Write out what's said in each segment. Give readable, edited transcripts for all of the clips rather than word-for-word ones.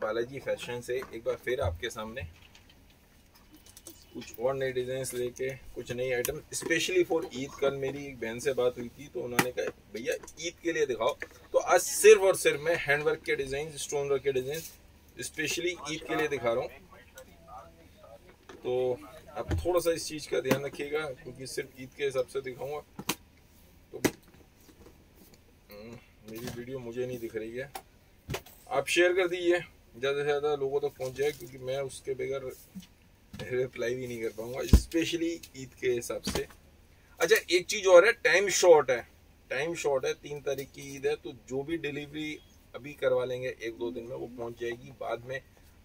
Balaji fashion से एक बार फिर आपके सामने कुछ और नए डिजाइन लेके कुछ नई आइटम स्पेशली फॉर ईद। कल मेरी एक बहन से बात हुई थी तो उन्होंने कहा भैया ईद के लिए दिखाओ, तो आज सिर्फ और सिर्फ मैं हैंडवर्क के डिजाइन, स्टोन वर्क के डिजाइन स्पेशली ईद के लिए दिखा रहा हूँ। तो आप थोड़ा सा इस चीज का ध्यान रखिएगा क्योंकि सिर्फ ईद के हिसाब से दिखाऊंगा। तो मेरी वीडियो मुझे नहीं दिख रही है, आप शेयर कर दीजिए ज़्यादा से ज़्यादा लोगों तक पहुंच जाए क्योंकि मैं उसके बगैर रिप्लाई भी नहीं कर पाऊंगा स्पेशली ईद के हिसाब से। अच्छा एक चीज़ और है, टाइम शॉर्ट है, 3 तारीख की ईद है, तो जो भी डिलीवरी अभी करवा लेंगे 1-2 दिन में वो पहुंच जाएगी। बाद में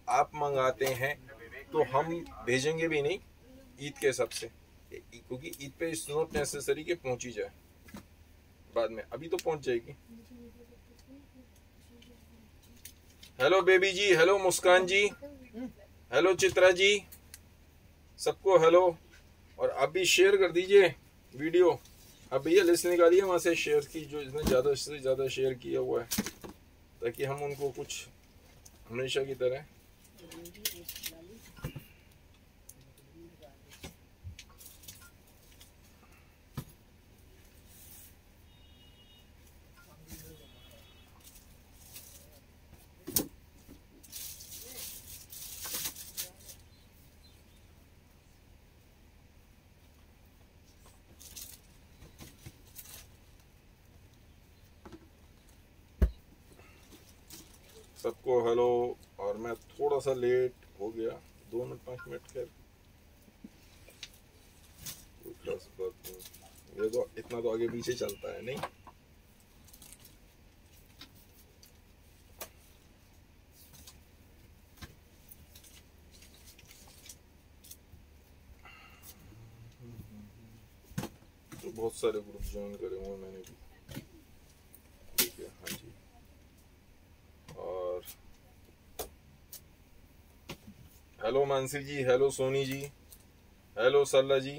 आप मंगाते हैं तो हम भेजेंगे भी नहीं ईद के हिसाब से, क्योंकि ईद पे इट्स नॉट नेसेसरी कि पहुंची जाए, बाद में अभी तो पहुंच जाएगी। हेलो बेबी जी, हेलो मुस्कान जी, हेलो चित्रा जी, सबको हेलो। और आप भी शेयर कर दीजिए वीडियो। अब भैया लिस्ट निकालिए वहां से शेयर की, जो इसने ज्यादा से ज्यादा शेयर किया हुआ है, ताकि हम उनको कुछ हमेशा की तरह सबको हेलो। और मैं थोड़ा सा लेट हो गया, 2 मिनट 5 मिनट, खैर कोई खास बात नहीं, ये तो इतना तो आगे पीछे चलता है नहीं। तो बहुत सारे ग्रुप ज्वाइन करे हुए मैंने भी, ठीक है। हाँ जी। और hello Mansi ji, hello Soni ji, hello Salla ji,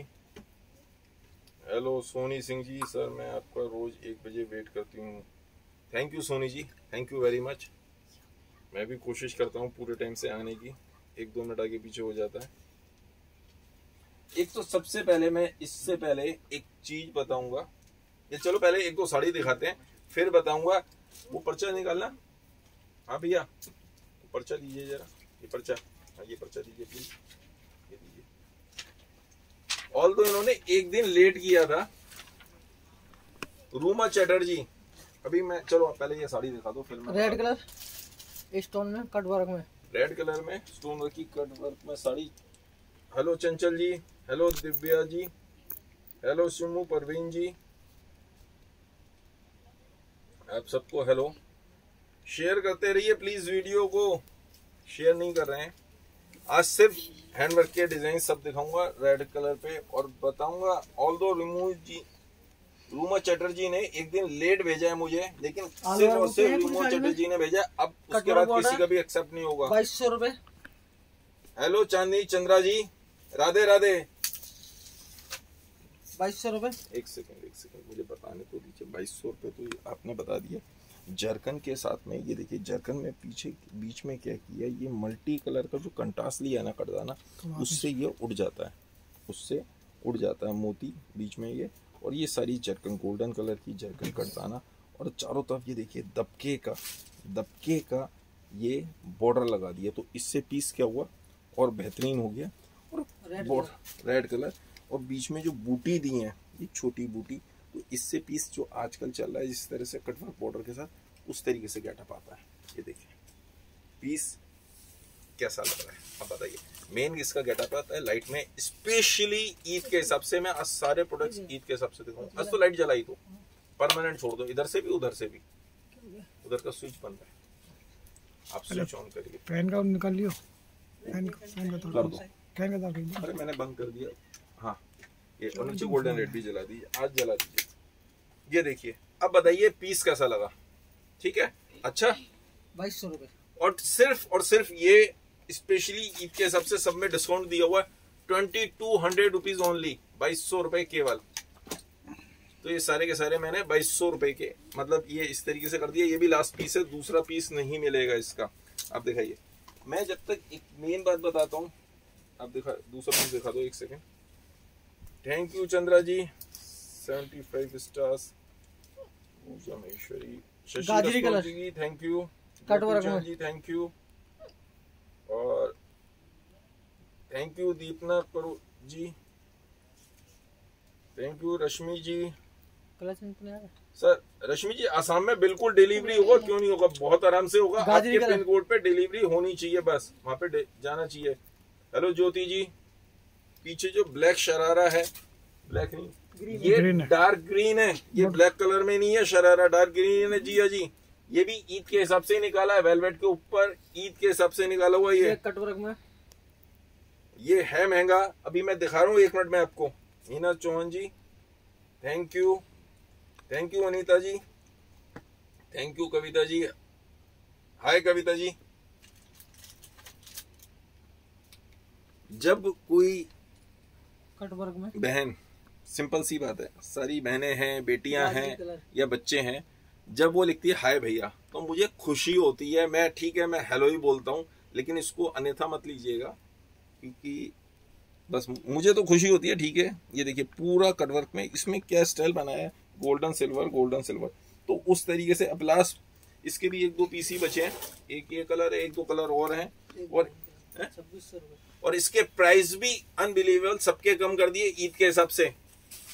hello Soni Singh ji. Sir मैं आपका रोज 1 बजे वेट करती हूँ। Thank you Soni ji, thank you very much. मैं भी कोशिश करता हूँ पूरे टाइम से आने की, 1-2 मिनट आगे पीछे हो जाता है। एक तो सबसे पहले मैं इससे पहले एक चीज बताऊंगा, ये चलो पहले 1-2 साड़ी दिखाते हैं फिर बताऊंगा। वो पर्चा निकालना, हाँ भैया पर्चा दीजिए जरा, ये पर्चा, हाँ ये पर्चा दीजिए प्लीज, ये दीजिए। ऑल तो इन्होंने एक दिन लेट किया था, रूमा चैटर्जी। अभी मैं, चलो पहले ये साड़ी दिखा दो फिर मैं। रेड कलर स्टोन में कट वर्क में, रेड कलर में स्टोन वर्क की कट वर्क में साड़ी। हेलो चंचल जी, हेलो दिव्या जी, हेलो सुमू परवीन जी, आप सबको हेलो। शेयर करते रहिए प्लीज, वीडियो को शेयर नहीं कर रहे हैं। आज सिर्फ हैंडवर्क के डिजाइन सब दिखाऊंगा रेड कलर पे, और बताऊंगा ऑल दो रूमा चैटर्जी ने एक दिन लेट भेजा है मुझे, लेकिन सिर्फ और सिर्फ रूमा चैटर्जी ने भेजा, अब उसके बाद किसी का भी एक्सेप्ट नहीं होगा। 2200 रुपए। हेलो चांदनी चंद्रा जी, राधे राधे। 2200 रुपए। एक सेकंड मुझे बताने तो दीजिए। 2200 रुपए तो आपने बता दिया। जरकन के साथ में ये देखिए, जरकन में पीछे बीच में क्या किया, ये मल्टी कलर का जो कंट्रास्ट लिया ना कटदाना, उससे ये उड़ जाता है, उससे उड़ जाता है मोती बीच में ये। और ये सारी जरकन गोल्डन कलर की जरकन कटदाना, और चारों तरफ ये देखिए दबके का ये बॉर्डर लगा दिया, तो इससे पीस क्या हुआ और बेहतरीन हो गया। और रेड कलर, और बीच में जो बूटी दी है ये छोटी बूटी, तो इससे पीस जो आजकल चल रहा है जिस तरह से कटवर्क बॉर्डर के साथ, उस तरीके से गेटअप आता है। ये देखिए पीस कैसा लग रहा है, अब बताइए। मेन इसका गेटअप आता है लाइट में, स्पेशली ईद के हिसाब से। मैं आज सारे प्रोडक्ट्स ईद के हिसाब से दिखाऊंगा। आज तो लाइट जलाई तो परमानेंट छोड़ दो, इधर से भी उधर से भी। उधर का स्विच बंद है, आप स्विच ऑन करिए। फैन का निकाल लियो, फैन कर दो। अरे मैंने बंद कर दिया। हाँ ये, और नीचे गोल्डन रेड भी जला दीजिए, आज जला दीजिए। ये देखिए, अब बताइए पीस कैसा लगा, ठीक है। अच्छा 2200 रुपए। और सिर्फ ये स्पेशली ईद के हिसाब से सब में डिस्काउंट दिया हुआ है, 2200 रुपीज ओनली, 2200 रुपए केवल। तो ये सारे के सारे मैंने 2200 रुपए के, मतलब ये इस तरीके से कर दिया। ये भी लास्ट पीस है, दूसरा पीस नहीं मिलेगा इसका। आप दिखाइए, मैं जब तक एक मेन बात बताता हूँ, आप दिखा दूसरा पीस दिखा दो, एक second. Thank you Chandra ji, 75 stars. Shashi गाजरी कलर जी थैंक यू, कट वर्क में जी थैंक यू, और थैंक यू दीपना करो जी, thank you Rashmi ji. Sir Rashmi ji Assam में बिल्कुल डिलीवरी होगा, क्यों नहीं होगा, बहुत आराम से होगा। आपके पिन कोड पे डिलीवरी होनी चाहिए, बस वहां पे जाना चाहिए। हेलो ज्योति जी, पीछे जो ब्लैक शरारा है, ब्लैक नहीं ये डार्क ग्रीन है, ये ब्लैक कलर में नहीं है शरारा, डार्क ग्रीन है जिया जी। ये भी ईद के हिसाब से निकाला है, वेलवेट के ऊपर ईद के हिसाब से निकाला हुआ ये कटवर्क में। ये है महंगा, अभी मैं दिखा रहा हूँ 1 मिनट में आपको। Heena Chauhan ji thank you, thank you Anita ji, thank you Kavita ji, hi Kavita ji. जब कोई कटवर्क में बहन, सिंपल सी बात है, सारी बहनें हैं, बेटियां हैं या बच्चे हैं, जब वो लिखती है हाय भैया तो मुझे खुशी होती है। मैं ठीक है, मैं हेलो ही बोलता हूँ, लेकिन इसको अन्यथा मत लीजिएगा, क्योंकि बस मुझे तो खुशी होती है। ठीक है, ये देखिए पूरा कटवर्क में इसमें क्या स्टाइल बनाया है, गोल्डन सिल्वर गोल्डन सिल्वर। तो उस तरीके से अब लास्ट इसके भी 1-2 पीस ही बचे हैं, एक ये कलर है, 1-2 कलर और हैं, और 2600 रुपए। और इसके प्राइस भी अनबिलीवेबल, सबके कम कर दिए ईद के हिसाब से,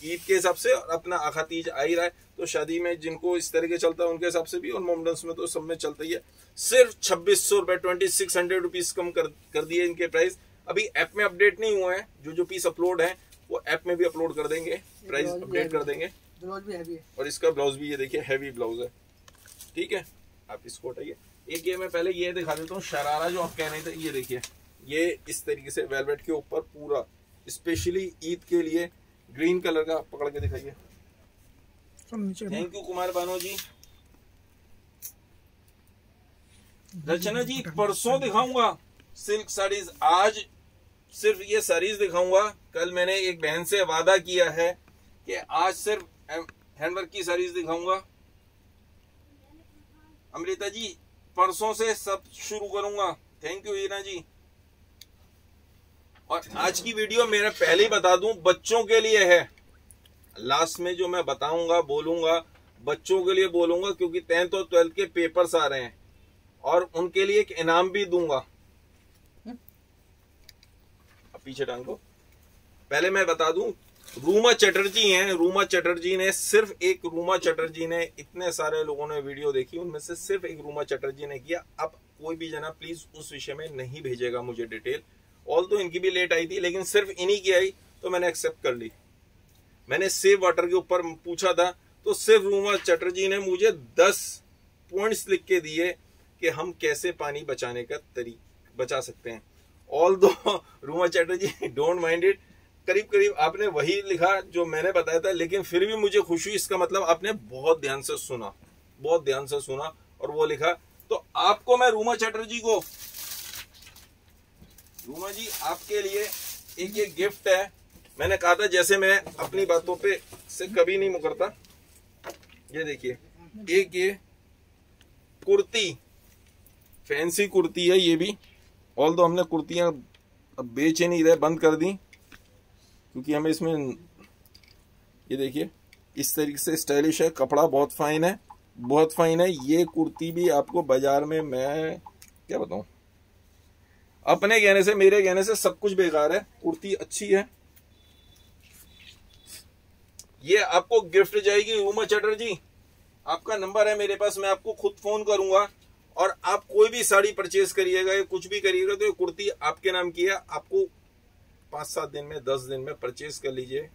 ईद के हिसाब से। और अपना आखा तीज आ ही रहा है, तो शादी में जिनको इस तरीके चलता है उनके हिसाब से भी, और मोमडन्स में तो सब में चलता ही है। सिर्फ 2600 रुपए, 2600 रुपीज कम कर दिए इनके प्राइस। अभी ऐप में अपडेट नहीं हुआ है, जो पीस अपलोड है वो ऐप में भी अपलोड कर देंगे, प्राइस अपडेट कर देंगे। ब्लाउज भी हैवी है, और इसका ब्लाउज भी ये देखिए हैवी ब्लाउज है। ठीक है, आप इसको हटाइए। एक ये मैं पहले ये दिखा देता हूँ शरारा जो आप कह रहे थे, ये देखिए ये इस तरीके से वेलवेट के ऊपर पूरा स्पेशली ईद के लिए ग्रीन कलर का, पकड़ के दिखाइए। थैंक यू कुमार बानो जी। रचना जी परसों दिखाऊंगा सिल्क साड़ीज, आज सिर्फ ये साड़ीज दिखाऊंगा। कल मैंने एक बहन से वादा किया है कि आज सिर्फ हैंडवर्क की साड़ीज दिखाऊंगा। अमृता जी परसों से सब शुरू करूंगा। थैंक यू हीना जी। और आज की वीडियो मेरा पहले ही बता दूं बच्चों के लिए है, लास्ट में जो मैं बताऊंगा बोलूंगा बच्चों के लिए बोलूंगा, क्योंकि 10th और 12th के पेपर्स आ रहे हैं और उनके लिए एक इनाम भी दूंगा। अब पीछे टांग दो। पहले मैं बता दूं, रूमा चटर्जी हैं, रूमा चटर्जी ने, सिर्फ एक रूमा चटर्जी ने, इतने सारे लोगों ने वीडियो देखी उनमें से सिर्फ एक रूमा चटर्जी ने किया। अब कोई भी जना प्लीज उस विषय में नहीं भेजेगा मुझे डिटेल, ऑल तो इनकी भी लेट आई थी, लेकिन सिर्फ इन्हीं की आई तो मैंने एक्सेप्ट कर ली। मैंने सेव वाटर के ऊपर पूछा था तो सिर्फ रूमा चटर्जी ने मुझे 10 पॉइंट्स लिख के दिए कि हम कैसे पानी बचाने का तरीका बचा सकते हैं। ऑल दो Ruma Chatterjee don't mind it, करीब करीब आपने वही लिखा जो मैंने बताया था, लेकिन फिर भी मुझे खुशी, इसका मतलब आपने बहुत ध्यान से सुना, बहुत ध्यान से सुना और वो लिखा। तो आपको मैं रूमा चटर्जी को, रूमा जी आपके लिए एक ये गिफ्ट है। मैंने कहा था जैसे मैं अपनी बातों पे से कभी नहीं मुकरता। ये देखिए एक ये कुर्ती, फैंसी कुर्ती है ये भी, ऑल दो हमने कुर्तियां अब बेच ही नहीं रहे, बंद कर दी, क्योंकि हमें इसमें ये देखिए इस तरीके से स्टाइलिश है, कपड़ा बहुत फाइन है, बहुत फाइन है। ये कुर्ती भी आपको बाजार में, मैं क्या बताऊं, अपने कहने से मेरे कहने से सब कुछ बेकार है, कुर्ती अच्छी है। ये आपको गिफ्ट जाएगी रूमा चटर्जी, आपका नंबर है मेरे पास, मैं आपको खुद फोन करूंगा और आप कोई भी साड़ी परचेज करिएगा या कुछ भी करिएगा तो ये कुर्ती आपके नाम की है। आपको 5-7 दिन में, 10 दिन में परचेज कर लीजिए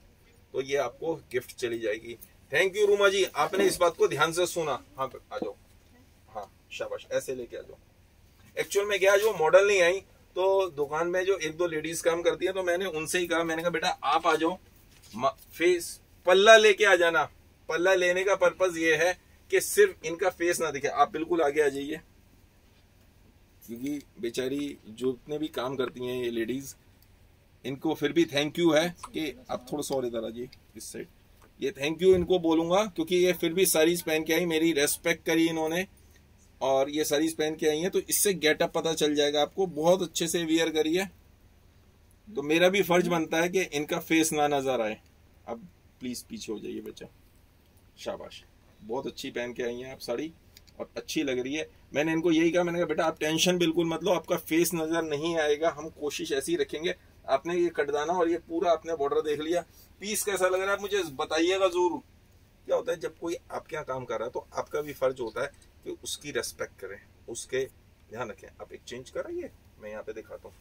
तो ये आपको गिफ्ट चली जाएगी। थैंक यू रूमा जी, आपने इस बात को ध्यान से सुना। हाँ आ जाओ, हाँ शाबाश, ऐसे लेके आ जाओ। एक्चुअल में क्या, जो मॉडल नहीं आई तो दुकान में जो 1-2 लेडीज काम करती है तो मैंने उनसे ही कहा, मैंने कहा बेटा आप आ जाओ, फेस पल्ला लेके आ जाना। पल्ला लेने का पर्पज ये है कि सिर्फ इनका फेस ना दिखे। आप बिल्कुल आगे आ जाइए, क्योंकि बेचारी जो इतने भी काम करती हैं ये लेडीज, इनको फिर भी थैंक यू है कि आप थोड़ा सा और इधर आ जाइए इस साइड। ये थैंक यू इनको बोलूंगा क्योंकि ये फिर भी साड़ीज पहन के आई, मेरी रेस्पेक्ट करी इन्होंने। और ये साड़ीज पहन के आई हैं, तो इससे गेटअप पता चल जाएगा आपको। बहुत अच्छे से वियर करिए, तो मेरा भी फर्ज बनता है कि इनका फेस ना नजर आए। अब प्लीज पीछे हो जाइए बच्चा, शाबाश। बहुत अच्छी पहन के आई हैं आप साड़ी और अच्छी लग रही है। मैंने इनको यही कहा, मैंने कहा बेटा आप टेंशन बिल्कुल मत लो, आपका फेस नजर नहीं आएगा, हम कोशिश ऐसी रखेंगे। आपने ये कटदाना और ये पूरा आपने बॉर्डर देख लिया, पीस कैसा लग रहा है आप मुझे बताइएगा जरूर। क्या होता है जब कोई आपके यहाँ काम कर रहा है तो आपका भी फर्ज होता है कि उसकी रेस्पेक्ट करें, उसके ध्यान रखें। आप एक्सचेंज कराइए, मैं यहाँ पे दिखाता हूँ,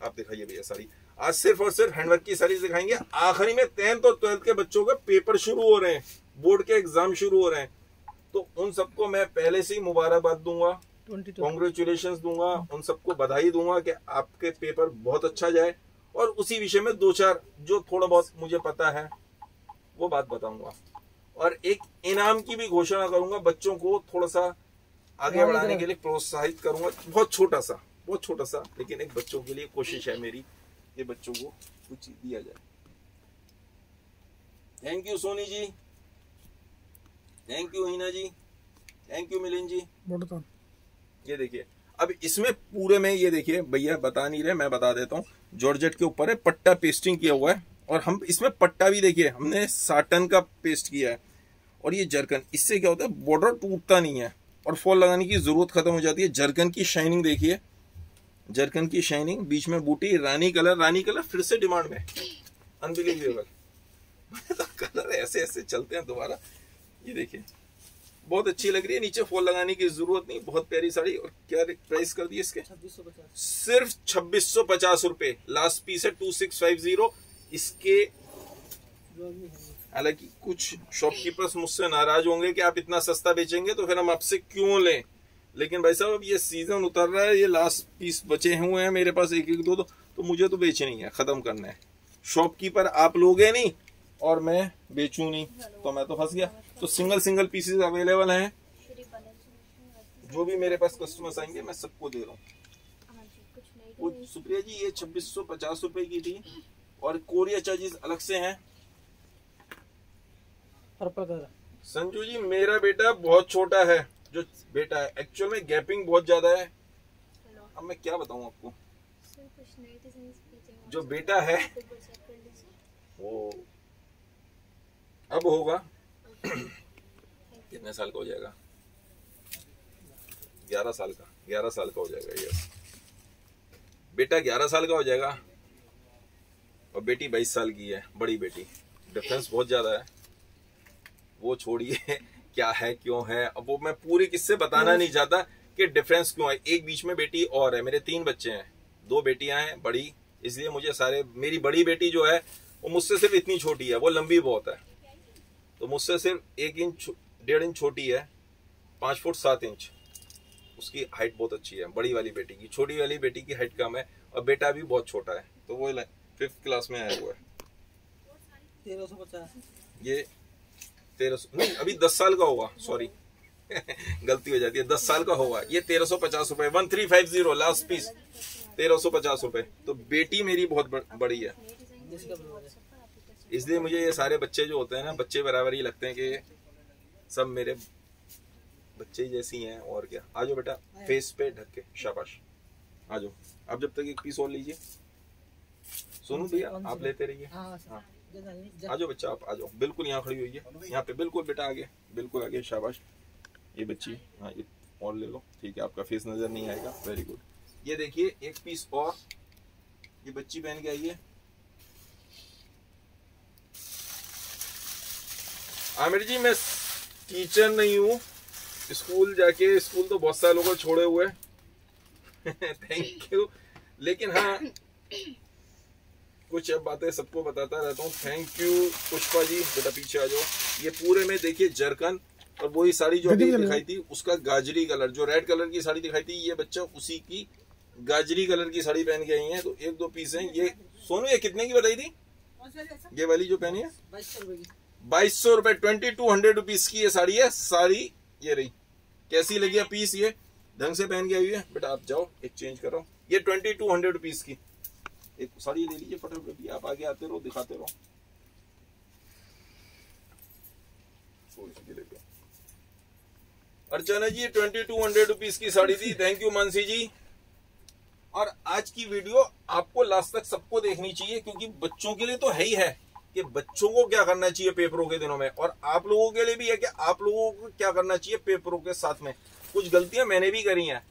आप दिखाइए भैया साड़ी। आज सिर्फ और सिर्फ हैंडवर्क की साड़ी दिखाएंगे। आखिरी में 10th और 12th के बच्चों के पेपर शुरू हो रहे हैं, बोर्ड के एग्जाम शुरू हो रहे हैं, तो उन सबको मैं पहले से ही मुबारकबाद दूंगा, कॉन्ग्रेचुलेशन दूंगा, उन सबको बधाई दूंगा कि आपके पेपर बहुत अच्छा जाए। और उसी विषय में 2-4 जो थोड़ा बहुत मुझे पता है वो बात बताऊंगा, और एक इनाम की भी घोषणा करूंगा। बच्चों को थोड़ा सा आगे बढ़ाने के लिए प्रोत्साहित करूंगा, बहुत छोटा सा, लेकिन एक बच्चों के लिए कोशिश है मेरी, ये बच्चों को कुछ दिया जाए। Thank you Soni ji, thank you Hina ji, thank you Milind ji. ये देखिए, अब इसमें पूरे में ये देखिए, भैया बता नहीं रहे, मैं बता देता हूँ। जॉर्जेट के ऊपर है, पट्टा पेस्टिंग किया हुआ है, और हम इसमें पट्टा भी देखिए हमने साटन का पेस्ट किया है। और ये जरकन, इससे क्या होता है बॉर्डर टूटता नहीं है और फॉल लगाने की जरूरत खत्म हो जाती है। जरकन की शाइनिंग देखिए, जरकन की शाइनिंग, बीच में बूटी, रानी कलर फिर से डिमांड में, अनबिलीवेबल। तो कलर ऐसे ऐसे चलते हैं दोबारा। ये देखिए बहुत अच्छी लग रही है, नीचे फॉल लगाने की जरूरत नहीं, बहुत प्यारी साड़ी। और क्या प्राइस कर दिए इसके? 2650, सिर्फ 2650 रुपए। लास्ट पीस है 2650 इसके। हालांकि कुछ शॉपकीपर्स मुझसे नाराज होंगे कि आप इतना सस्ता बेचेंगे तो फिर हम आपसे क्यों लें, लेकिन भाई साहब अब ये सीजन उतर रहा है, ये लास्ट पीस बचे हुए हैं मेरे पास, एक दो तो मुझे तो बेचनी है, खत्म करना है। शॉपकीपर आप लोगे नहीं और मैं बेचूं नहीं तो मैं तो फंस गया। तो सिंगल पीसेस अवेलेबल हैं, जो भी मेरे पास कस्टमर्स आएंगे मैं सबको दे रहा हूँ। सुप्रिया जी ये 2650 रुपए की थी, और कोरियर चार्जेस अलग से हैं। Purple colour. संजू जी मेरा बेटा बहुत छोटा है, जो बेटा है एक्चुअल में गैपिंग बहुत ज्यादा है। अब मैं क्या बताऊं आपको, जो बेटा है वो अब होगा कितने साल का हो जाएगा? 11 साल का हो जाएगा। ये बेटा 11 साल का हो जाएगा और बेटी 22 साल की है, बड़ी बेटी। डिफरेंस बहुत ज्यादा है, वो छोड़िए क्या है क्यों है, अब वो मैं पूरी किस्से बताना नहीं चाहता कि डिफरेंस क्यों है। एक बीच में बेटी और है, मेरे 3 बच्चे हैं, 2 बेटियां हैं बड़ी, इसलिए मुझे सारे, मेरी बड़ी बेटी जो है वो मुझसे सिर्फ इतनी छोटी है, वो लंबी बहुत है, तो मुझसे सिर्फ 1 इंच 1.5 इंच छोटी है, 5 फुट 7 इंच उसकी हाइट बहुत अच्छी है बड़ी वाली बेटी की। छोटी वाली बेटी की हाइट कम है और बेटा भी बहुत छोटा है, तो वो 5th क्लास में आया हुआ है। 1350, ये 1300 नहीं, अभी 10 साल का होगा, सॉरी गलती हो जाती है, 10 साल का होगा। ये 1350 रुपए, 1350 लास्ट पीस 1350 रुपए। तो बेटी मेरी बहुत बड़ी है, इसलिए मुझे ये सारे बच्चे जो होते हैं ना, बच्चे बराबर ही लगते हैं कि सब मेरे बच्चे जैसी हैं। और क्या, आ जाओ बेटा, फेस पे ढक के, शाबाश आ जाओ। अब जब तक एक पीस और लीजिए, सोनू भैया आप लेते रहिए। हाँ आ जाओ बच्चा, आप आ जाओ, बिल्कुल यहाँ खड़ी हुई है, यहाँ पे बिल्कुल बेटा आगे, बिल्कुल आगे, शाबाश। ये बच्ची, हाँ ये और ले लो, ठीक है, आपका फेस नजर नहीं आएगा, वेरी गुड। ये देखिए एक पीस और, ये बच्ची पहन के आई है। आमिर जी मैं टीचर नहीं हूँ, स्कूल जाके, स्कूल तो बहुत सालों को छोड़े हुए थैंक यू, लेकिन हाँ कुछ अब बातें सबको बताता रहता हूँ। थैंक यू पुष्पा जी, बेटा पीछे आ जाओ। ये पूरे में देखिए जरकन, और वही साड़ी जो अभी दिखाई थी उसका गाजरी कलर, जो रेड कलर की साड़ी दिखाई थी, ये बच्चा उसी की गाजरी कलर की साड़ी पहन के आई है। तो 1-2 पीस हैं। ये सोनू ये कितने की बताई थी? ये वाली जो पहनी है 2200 रुपए, 2200 रुपीज की ये साड़ी है। साड़ी ये रही, कैसी लगी है पीस? ये ढंग से पहन के आई हुई है। बेटा आप जाओ एक्सचेंज करो। ये 2200 रुपीज की एक साड़ी ले लीजिए फटाफट, आप आगे आते रहो, दिखाते रहो। अर्चना जी 2200 रुपीज की साड़ी थी। थैंक यू मानसी जी। और आज की वीडियो आपको लास्ट तक सबको देखनी चाहिए, क्योंकि बच्चों के लिए तो है ही है कि बच्चों को क्या करना चाहिए पेपरों के दिनों में, और आप लोगों के लिए भी है कि आप लोगों को क्या करना चाहिए पेपरों के साथ में। कुछ गलतियां मैंने भी करी हैं।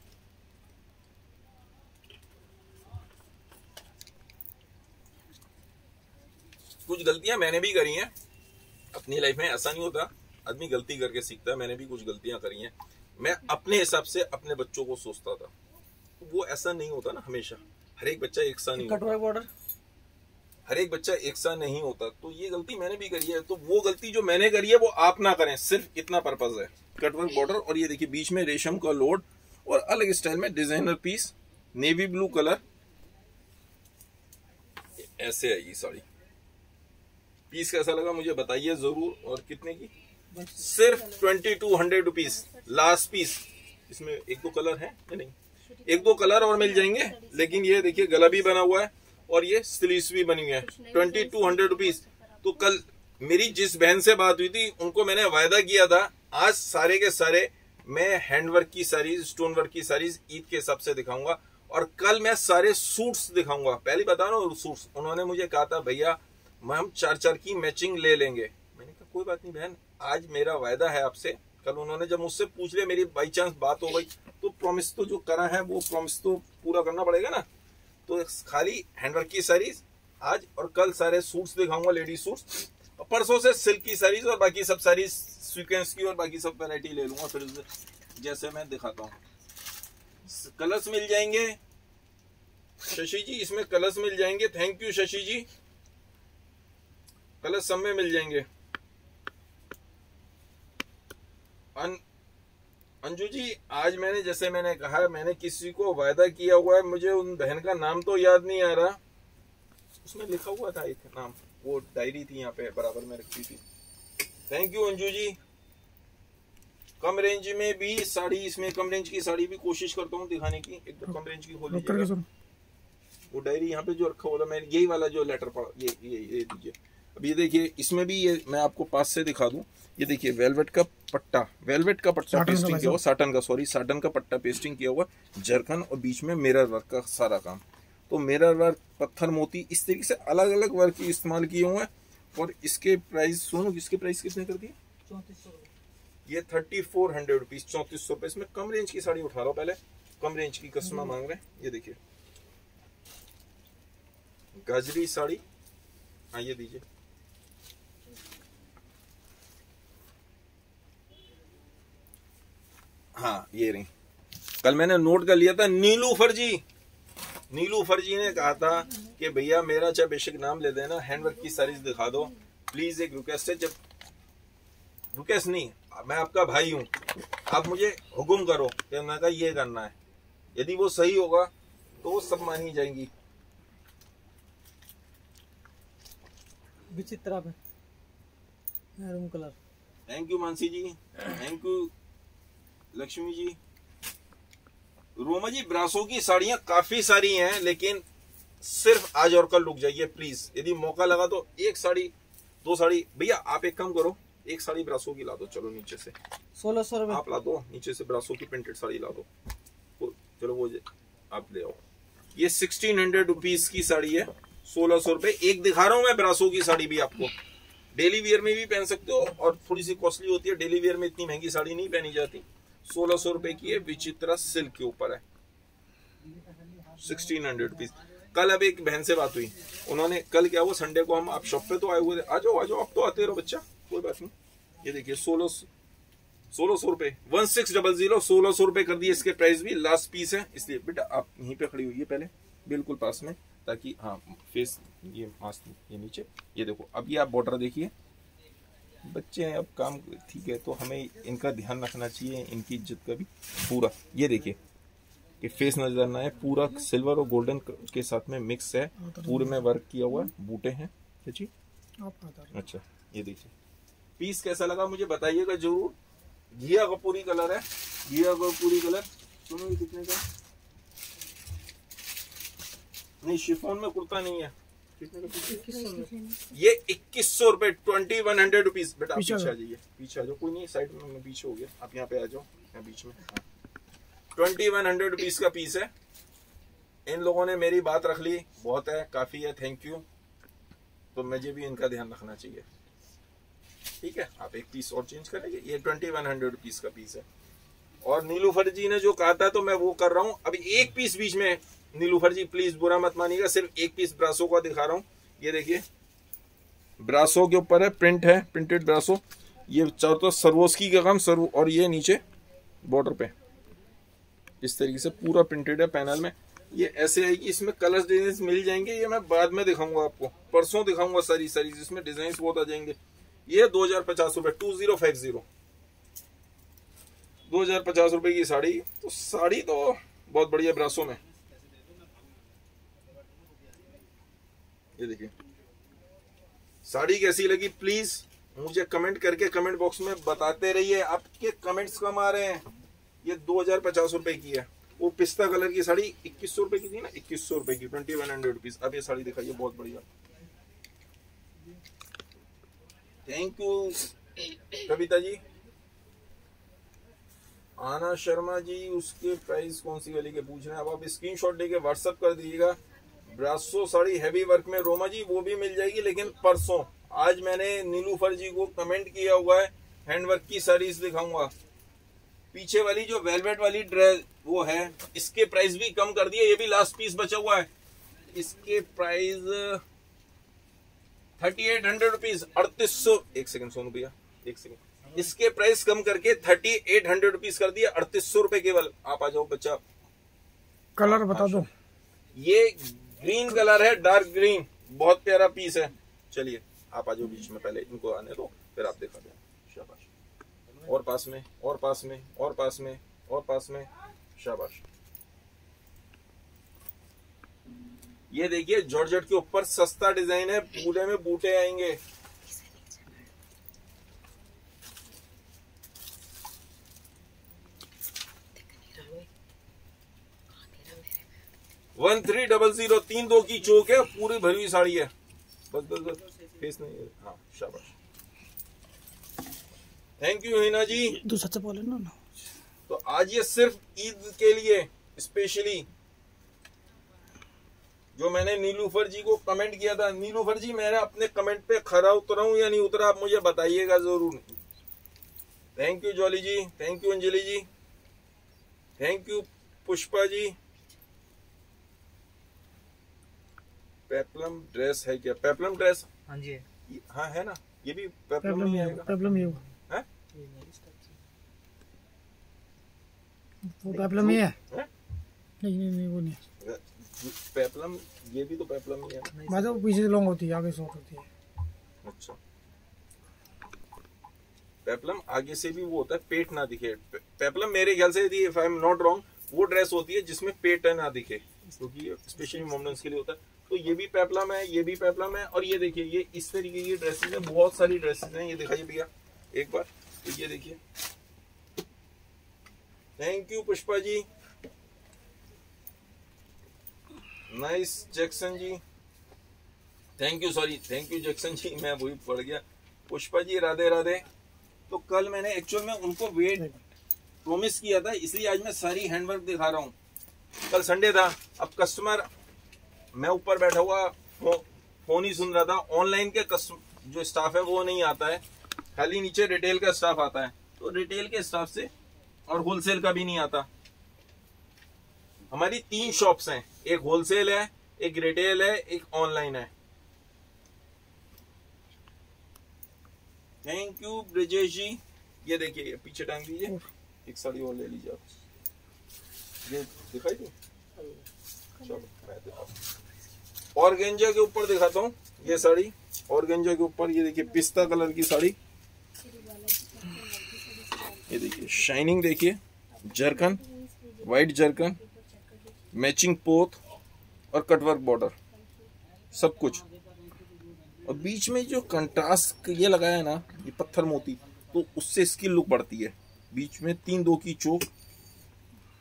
अपनी लाइफ में ऐसा नहीं होता, आदमी गलती करके सीखता है। मैंने भी कुछ गलतियां करी हैं। मैं अपने हिसाब से अपने बच्चों को सोचता था, वो ऐसा नहीं होता ना हमेशा। हर एक बच्चा एक सा नहीं होता, बॉर्डर हर एक बच्चा एक सा नहीं होता। तो ये गलती मैंने भी करी है, तो वो गलती जो मैंने करी है वो आप ना करें, सिर्फ इतना पर्पज है। कटवर्क बॉर्डर, और ये देखिए बीच में रेशम का लोड और अलग स्टाइल में designer piece, navy blue colour, ऐसे आएगी साड़ी। पीस कैसा लगा मुझे बताइए जरूर। और कितने की? सिर्फ 2200 रुपीज लास्ट पीस। इसमें एक दो कलर है, नहीं एक दो कलर और मिल जाएंगे, लेकिन ये देखिए गला भी बना हुआ है और ये स्लीव्स भी बनी हुई है। 2200 रुपीज। तो कल मेरी जिस बहन से बात हुई थी उनको मैंने वायदा किया था आज सारे के सारे मैं हैंडवर्क की साड़ीज, स्टोन वर्क की साड़ीज ईद के हिसाब से दिखाऊंगा, और कल मैं सारे सूट्स दिखाऊंगा। पहले बता रहा हूँ सूट्स। उन्होंने मुझे कहा था भैया हम 4-4 की मैचिंग ले लेंगे। मैंने कहा कोई बात नहीं बहन, आज मेरा वायदा है आपसे। कल उन्होंने जब मुझसे पूछ लिया, मेरी बाई चांस बात हो गई, तो प्रॉमिस तो जो करा है वो प्रॉमिस तो पूरा करना पड़ेगा ना। तो खाली हैंडवर्क की साड़ीज आज, और कल सारे सूट्स दिखाऊंगा, लेडीज सूट्स। और परसों से सिल्क की साड़ीज और बाकी सब साड़ीज सीक्वेंस की और बाकी सब वैरायटी ले लूंगा फिर जैसे मैं दिखाता हूँ। कलर्स मिल जाएंगे शशि जी, इसमें कलर्स मिल जाएंगे। Thank you Shashi ji. Colours सब में मिल जाएंगे। अंजू जी आज मैंने, जैसे मैंने कहा, मैंने किसी को वायदा किया हुआ है, मुझे उन बहन का नाम तो याद नहीं आ रहा। उसमें लिखा हुआ था एक नाम, वो डायरी थी यहाँ पे बराबर में रखी थी। Thank you Anju ji. कम रेंज में भी साड़ी, इसमें कम रेंज की साड़ी भी कोशिश करता हूँ दिखाने की। एक तो कम रेंज की खोल लीजिएगा। वो डायरी यहाँ पे जो रखा हुआ था, मैं यही वाला जो लेटर पढ़ा, ये दीजिए। अब ये देखिए, इसमें भी ये मैं आपको पास से दिखा दूं। ये देखिए वेलवेट का पट्टा पेस्टिंग किया हुआ, साटन का पट्टा पेस्टिंग किया हुआ, जरकन, और बीच में मिरर वर्क का सारा काम। तो मिरर वर्क, पत्थर मोती, इस तरीके से अलग अलग वर्क इस्तेमाल किए हुए हैं। और इसके प्राइस सुनो, इसके प्राइस कितने कर दिए? 3400। ये 3400 रुपीज, 3400 रुपए। इसमें कम रेंज की साड़ी उठा रहा हूँ, पहले कम रेंज की कस्टमर मांग रहे हैं। ये देखिए गाजरी साड़ी, हाँ ये दीजिए। हाँ ये रही। कल मैंने नोट कर लिया था, नीलूफर जी ने कहा था कि भैया मेरा चाहे बेशक नाम ले देना, हैंडवर्क की साड़ीज दिखा दो प्लीज। एक रिक्वेस्ट है, जब रिक्वेस्ट नहीं, मैं आपका भाई हूँ, आप मुझे हुक्म करो कि मैं कहा ये करना है। यदि वो सही होगा तो वो सब मानी जाएंगी। विचित्रा में maroon colour. Thank you Mansi ji, thank you Lakshmi ji. Roma ji brasso की साड़ियां काफी सारी हैं, लेकिन सिर्फ आज और कल रुक जाइए प्लीज। यदि मौका लगा तो एक साड़ी, दो साड़ी। भैया आप एक काम करो, एक साड़ी ब्रासो की ला दो, चलो नीचे से 1600 रुपए आप ला दो, नीचे से ब्रासो की प्रिंटेड साड़ी ला दो। चलो वो आप ले आओ। ये 1600 रुपीज की साड़ी है, 1600 रुपए। एक दिखा रहा हूं मैं ब्रासो की साड़ी भी आपको, डेली वियर में भी पहन सकते हो, और थोड़ी सी कॉस्टली होती है। डेली वियर में इतनी महंगी साड़ी नहीं पहनी जाती। 1600 रुपए की है, विचित्रा सिल्क के ऊपर है, 1600 रुपीज। कल अब एक बहन से बात हुई, उन्होंने कल क्या हुआ, संडे को हम आप शॉप पे तो आए हुए थे, आ जाओ आप तो आते रहो बच्चा, कोई बात नहीं। ये देखिए 1600 रुपए, 1600, 1600 रुपए कर दिए इसके प्राइस भी। लास्ट पीस है, इसलिए बेटा आप यहीं पे खड़ी हुई है पहले, बिल्कुल पास में, ताकि हाँ फेस ये मास्क ये नीचे। ये देखो अब ये आप बॉर्डर देखिए, बच्चे हैं अब काम, ठीक है, तो हमें इनका ध्यान रखना चाहिए, इनकी इज्जत का भी पूरा। ये देखिए कि फेस नजर ना है, पूरा सिल्वर और गोल्डन के साथ में मिक्स है, पूरे में वर्क किया हुआ है, बूटे हैं। जी अच्छा, ये देखिए पीस कैसा लगा मुझे बताइएगा जरूर। घिया कपूरी कलर है, घिया कपूरी कलर। सुनो ये कितने का? नहीं शिफॉन में कुर्ता नहीं है। कितने का? ये 2100 रुपए, 2100 रुपीज। बेटा आप पीछे आ जाइए, पीछे आ जाओ, कोई नहीं साइड में, मैं पीछे हो गया, आप यहाँ पे आ जाओ। है बीच में। 2100 रुपीज का पीस है। इन लोगों ने मेरी बात रख ली, बहुत है, काफी है, थैंक यू। तो मुझे भी इनका ध्यान रखना चाहिए, ठीक है। आप एक पीस और चेंज करेंगे। ये 2100 रुपीज का पीस है। और नीलूफर जी ने जो कहा था तो मैं वो कर रहा हूँ। अभी एक पीस बीच में, नीलूफर जी प्लीज बुरा मत मानिएगा, सिर्फ एक पीस ब्रासो का दिखा रहा हूँ। ये देखिए ब्रासो के ऊपर है, प्रिंट है, प्रिंटेड ब्रासो। ये चारों तरफ सर्वोस्की का काम सर्वो, और ये नीचे बॉर्डर पे इस तरीके से पूरा प्रिंटेड है पैनल में। ये ऐसे आएगी, इसमें कलर्स डिजाइन मिल जाएंगे। ये मैं बाद में दिखाऊंगा आपको, परसों दिखाऊंगा सारी जिसमें डिजाइन बहुत आ जाएंगे। ये 2050 रुपए, 2050, 2050 रुपए की साड़ी। तो साड़ी तो बहुत बढ़िया ब्रासो में। ये देखिए साड़ी कैसी लगी, प्लीज मुझे कमेंट करके कमेंट बॉक्स में बताते रहिए। आपके कमेंट्स कम आ रहे हैं। ये 2050 रुपए की है। वो पिस्ता कलर की साड़ी 2100 रुपए की थी ना, 2100 रुपए की, 2100 रुपीज। अब ये साड़ी दिखाइए, बहुत बढ़िया। थैंक यू कविता जी। आना शर्मा जी, उसके प्राइस कौन सी वाली के पूछ रहे हैं। अब आप स्क्रीनशॉट लेके व्हाट्सएप कर दीजिएगा। ब्रासो साड़ी हैवी वर्क में, रोमा जी वो भी मिल जाएगी, लेकिन परसों। आज मैंने नीलूफर जी को कमेंट किया हुआ है, हैंडवर्क की साड़ीज दिखाऊंगा। पीछे वाली जो वेलवेट वाली ड्रेस वो है, इसके प्राइस भी कम कर दिए। ये भी लास्ट पीस बचा हुआ है। इसके प्राइस 3800 रुपीज, 3800। एक सेकंड सोनू भैया, एक सेकंड। इसके प्राइस कम करके 3800 रुपीज कर दिया, 3800 रुपए केवल। आप आ जाओ बच्चा। कलर बता दो। ये ग्रीन कलर है, डार्क ग्रीन, बहुत प्यारा पीस है। चलिए आप आ जाओ बीच में, पहले इनको आने दो फिर आप दिखा दें। शाबाश। और पास में, और पास में, और पास में, और पास में, शाबाश। ये देखिए जॉर्जेट के ऊपर सस्ता डिजाइन है, पूरे में बूटे आएंगे। वन 1300, 32 की चौक है, पूरी भरी हुई साड़ी है। बस बस बस, फेस नहीं है। हाँ शाबाश, थैंक यू हिना जी। दूसरा से बोले ना। तो आज ये सिर्फ ईद के लिए स्पेशली, जो मैंने नीलूफर जी को कमेंट किया था। नीलूफर जी मैंने अपने कमेंट पे खरा उतरा हूं या नहीं उतरा, आप मुझे बताइएगा जरूर। Thank you Jolly ji, thank you Anjali ji, thank you Pushpa ji. Peplum dress है क्या? पेप्लम ड्रेस हाँ जी, हाँ है ना। ये भी पेप्लम नहीं आएगा। पेप्लम ही है, वो पेप्लम ही है। नहीं नहीं नहीं वो नहीं है पेप्लम। ये भी तो पेप्लम ही है। मतलब पीछे से लॉन्ग होती है, आगे शॉर्ट होती है। अच्छा, पेप्लम आगे से भी वो होता है, पेट ना दिखे। पेप्लम मेरे ख्याल से, if I am not wrong, वो ड्रेस होती है जिसमें पेट ना दिखे, क्योंकि ये स्पेशली मोमेंट्स के लिए होता है। तो ये भी पेप्लम है, ये भी पेप्लम है। और ये देखिए, ये इस तरीके की ड्रेसेस है, बहुत सारी ड्रेसेस हैं। ये दिखाइए भैया एक बार, तो ये देखिए। Thank you Pushpa ji, nice Jackson ji, thank you, sorry thank you Jackson ji, मैं वही पढ़ गया। पुष्पा जी राधे राधे। तो कल मैंने एक्चुअल में उनको वेट प्रॉमिस किया था, इसलिए आज मैं सारी हैंडवर्क दिखा रहा हूँ। कल संडे था, अब कस्टमर, मैं ऊपर बैठा हुआ फोन ही सुन रहा था। ऑनलाइन के जो स्टाफ है वो नहीं आता है, खाली नीचे रिटेल का स्टाफ आता है। तो रिटेल के स्टाफ से और होलसेल का भी नहीं आता। हमारी 3 शॉप्स हैं, एक होलसेल है, एक रिटेल है, एक ऑनलाइन है। थैंक यू ब्रिजेश जी। ये देखिए, ये पीछे टांग दीजिए, एक साड़ी और ले लीजिए आप। ये दिखाई दी, चलो मैं दिखाता। ऑर्गेंजा के ऊपर दिखाता हूँ ये साड़ी। ऑर्गेंजा के ऊपर ये देखिए, पिस्ता कलर की साड़ी। ये देखिए शाइनिंग, देखिए जरकन, व्हाइट जरकन, मैचिंग पोत और कटवर्क बॉर्डर, सब कुछ। और बीच में जो कंट्रास्ट ये लगाया है ना, ये पत्थर मोती, तो उससे इसकी लुक बढ़ती है। बीच में 3-2 की चौक,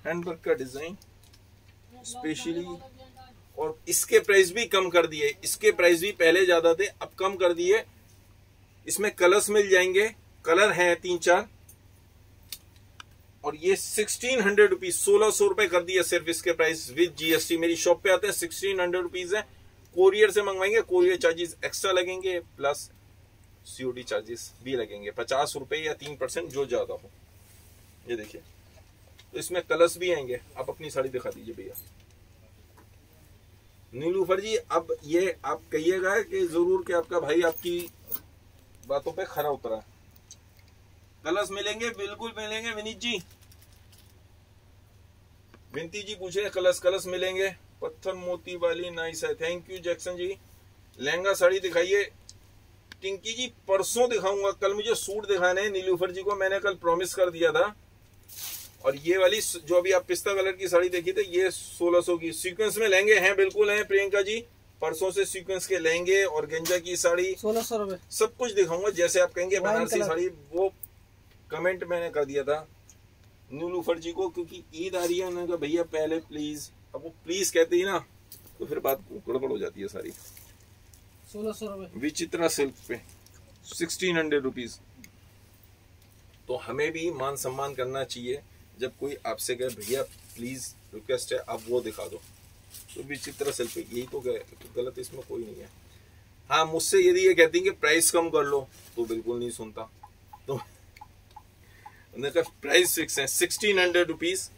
हैंडवर्क का डिजाइन स्पेशली। और इसके प्राइस भी कम कर दिए। इसके प्राइस भी पहले ज्यादा थे, अब कम कर दिए। इसमें कलर्स मिल जाएंगे, कलर हैं 3-4। और ये 1600 रुपीज, 1600 रुपए कर दिया सिर्फ इसके प्राइस विद जीएसटी। मेरी शॉप पे आते हैं 1600 रुपीज है। कोरियर से मंगवाएंगे, कोरियर चार्जेस एक्स्ट्रा लगेंगे, प्लस सीओडी चार्जेस भी लगेंगे 50 रुपए या 3% जो ज्यादा हो। ये देखिए, तो इसमें कलर्स भी आएंगे। आप अपनी साड़ी दिखा दीजिए भैया। नीलूफर जी, अब ये आप कहिएगा कि जरूर कि आपका भाई आपकी बातों पे खरा उतरा है। कलर्स मिलेंगे, बिल्कुल मिलेंगे। विनीत जी, विनती जी पूछे कलर्स मिलेंगे। पत्थर मोती वाली नाइस है, थैंक यू जैक्सन जी। लहंगा साड़ी दिखाइए। टिंकी जी परसों दिखाऊंगा, कल मुझे सूट दिखाने हैं नीलूफर जी को, मैंने कल प्रॉमिस कर दिया था। और ये वाली जो अभी आप पिस्ता कलर की साड़ी देखी थी, ये 1600 की। सीक्वेंस में लहंगे हैं, बिल्कुल हैं प्रियंका जी। परसों से सीक्वेंस के लहंगे और गेंजा की साड़ी 1600 रुपए सब कुछ दिखाऊंगा। जैसे आप कहेंगे बनारसी साड़ी, वो कमेंट मैंने कर दिया था नीलूफर जी को, क्योंकि ईद आ रही है। उन्होंने कहा भैया पहले प्लीज, अब वो प्लीज कहते ही ना तो फिर बात गड़बड़ हो जाती है सारी। 1600 रुपए विचित्रा सिल्क पे 1600 रुपीज। तो हमें भी मान सम्मान करना चाहिए। जब कोई आपसे कहे भैया प्लीज रिक्वेस्ट है आप वो दिखा दो, तो विचित्रा सिल्क पे यही तो गलत, इसमें कोई नहीं है। हाँ, मुझसे यदि ये कहती है कि प्राइस कम कर लो तो बिल्कुल नहीं सुनता। तो उन्होंने कहा प्राइस फिक्स है 1600 रुपीज,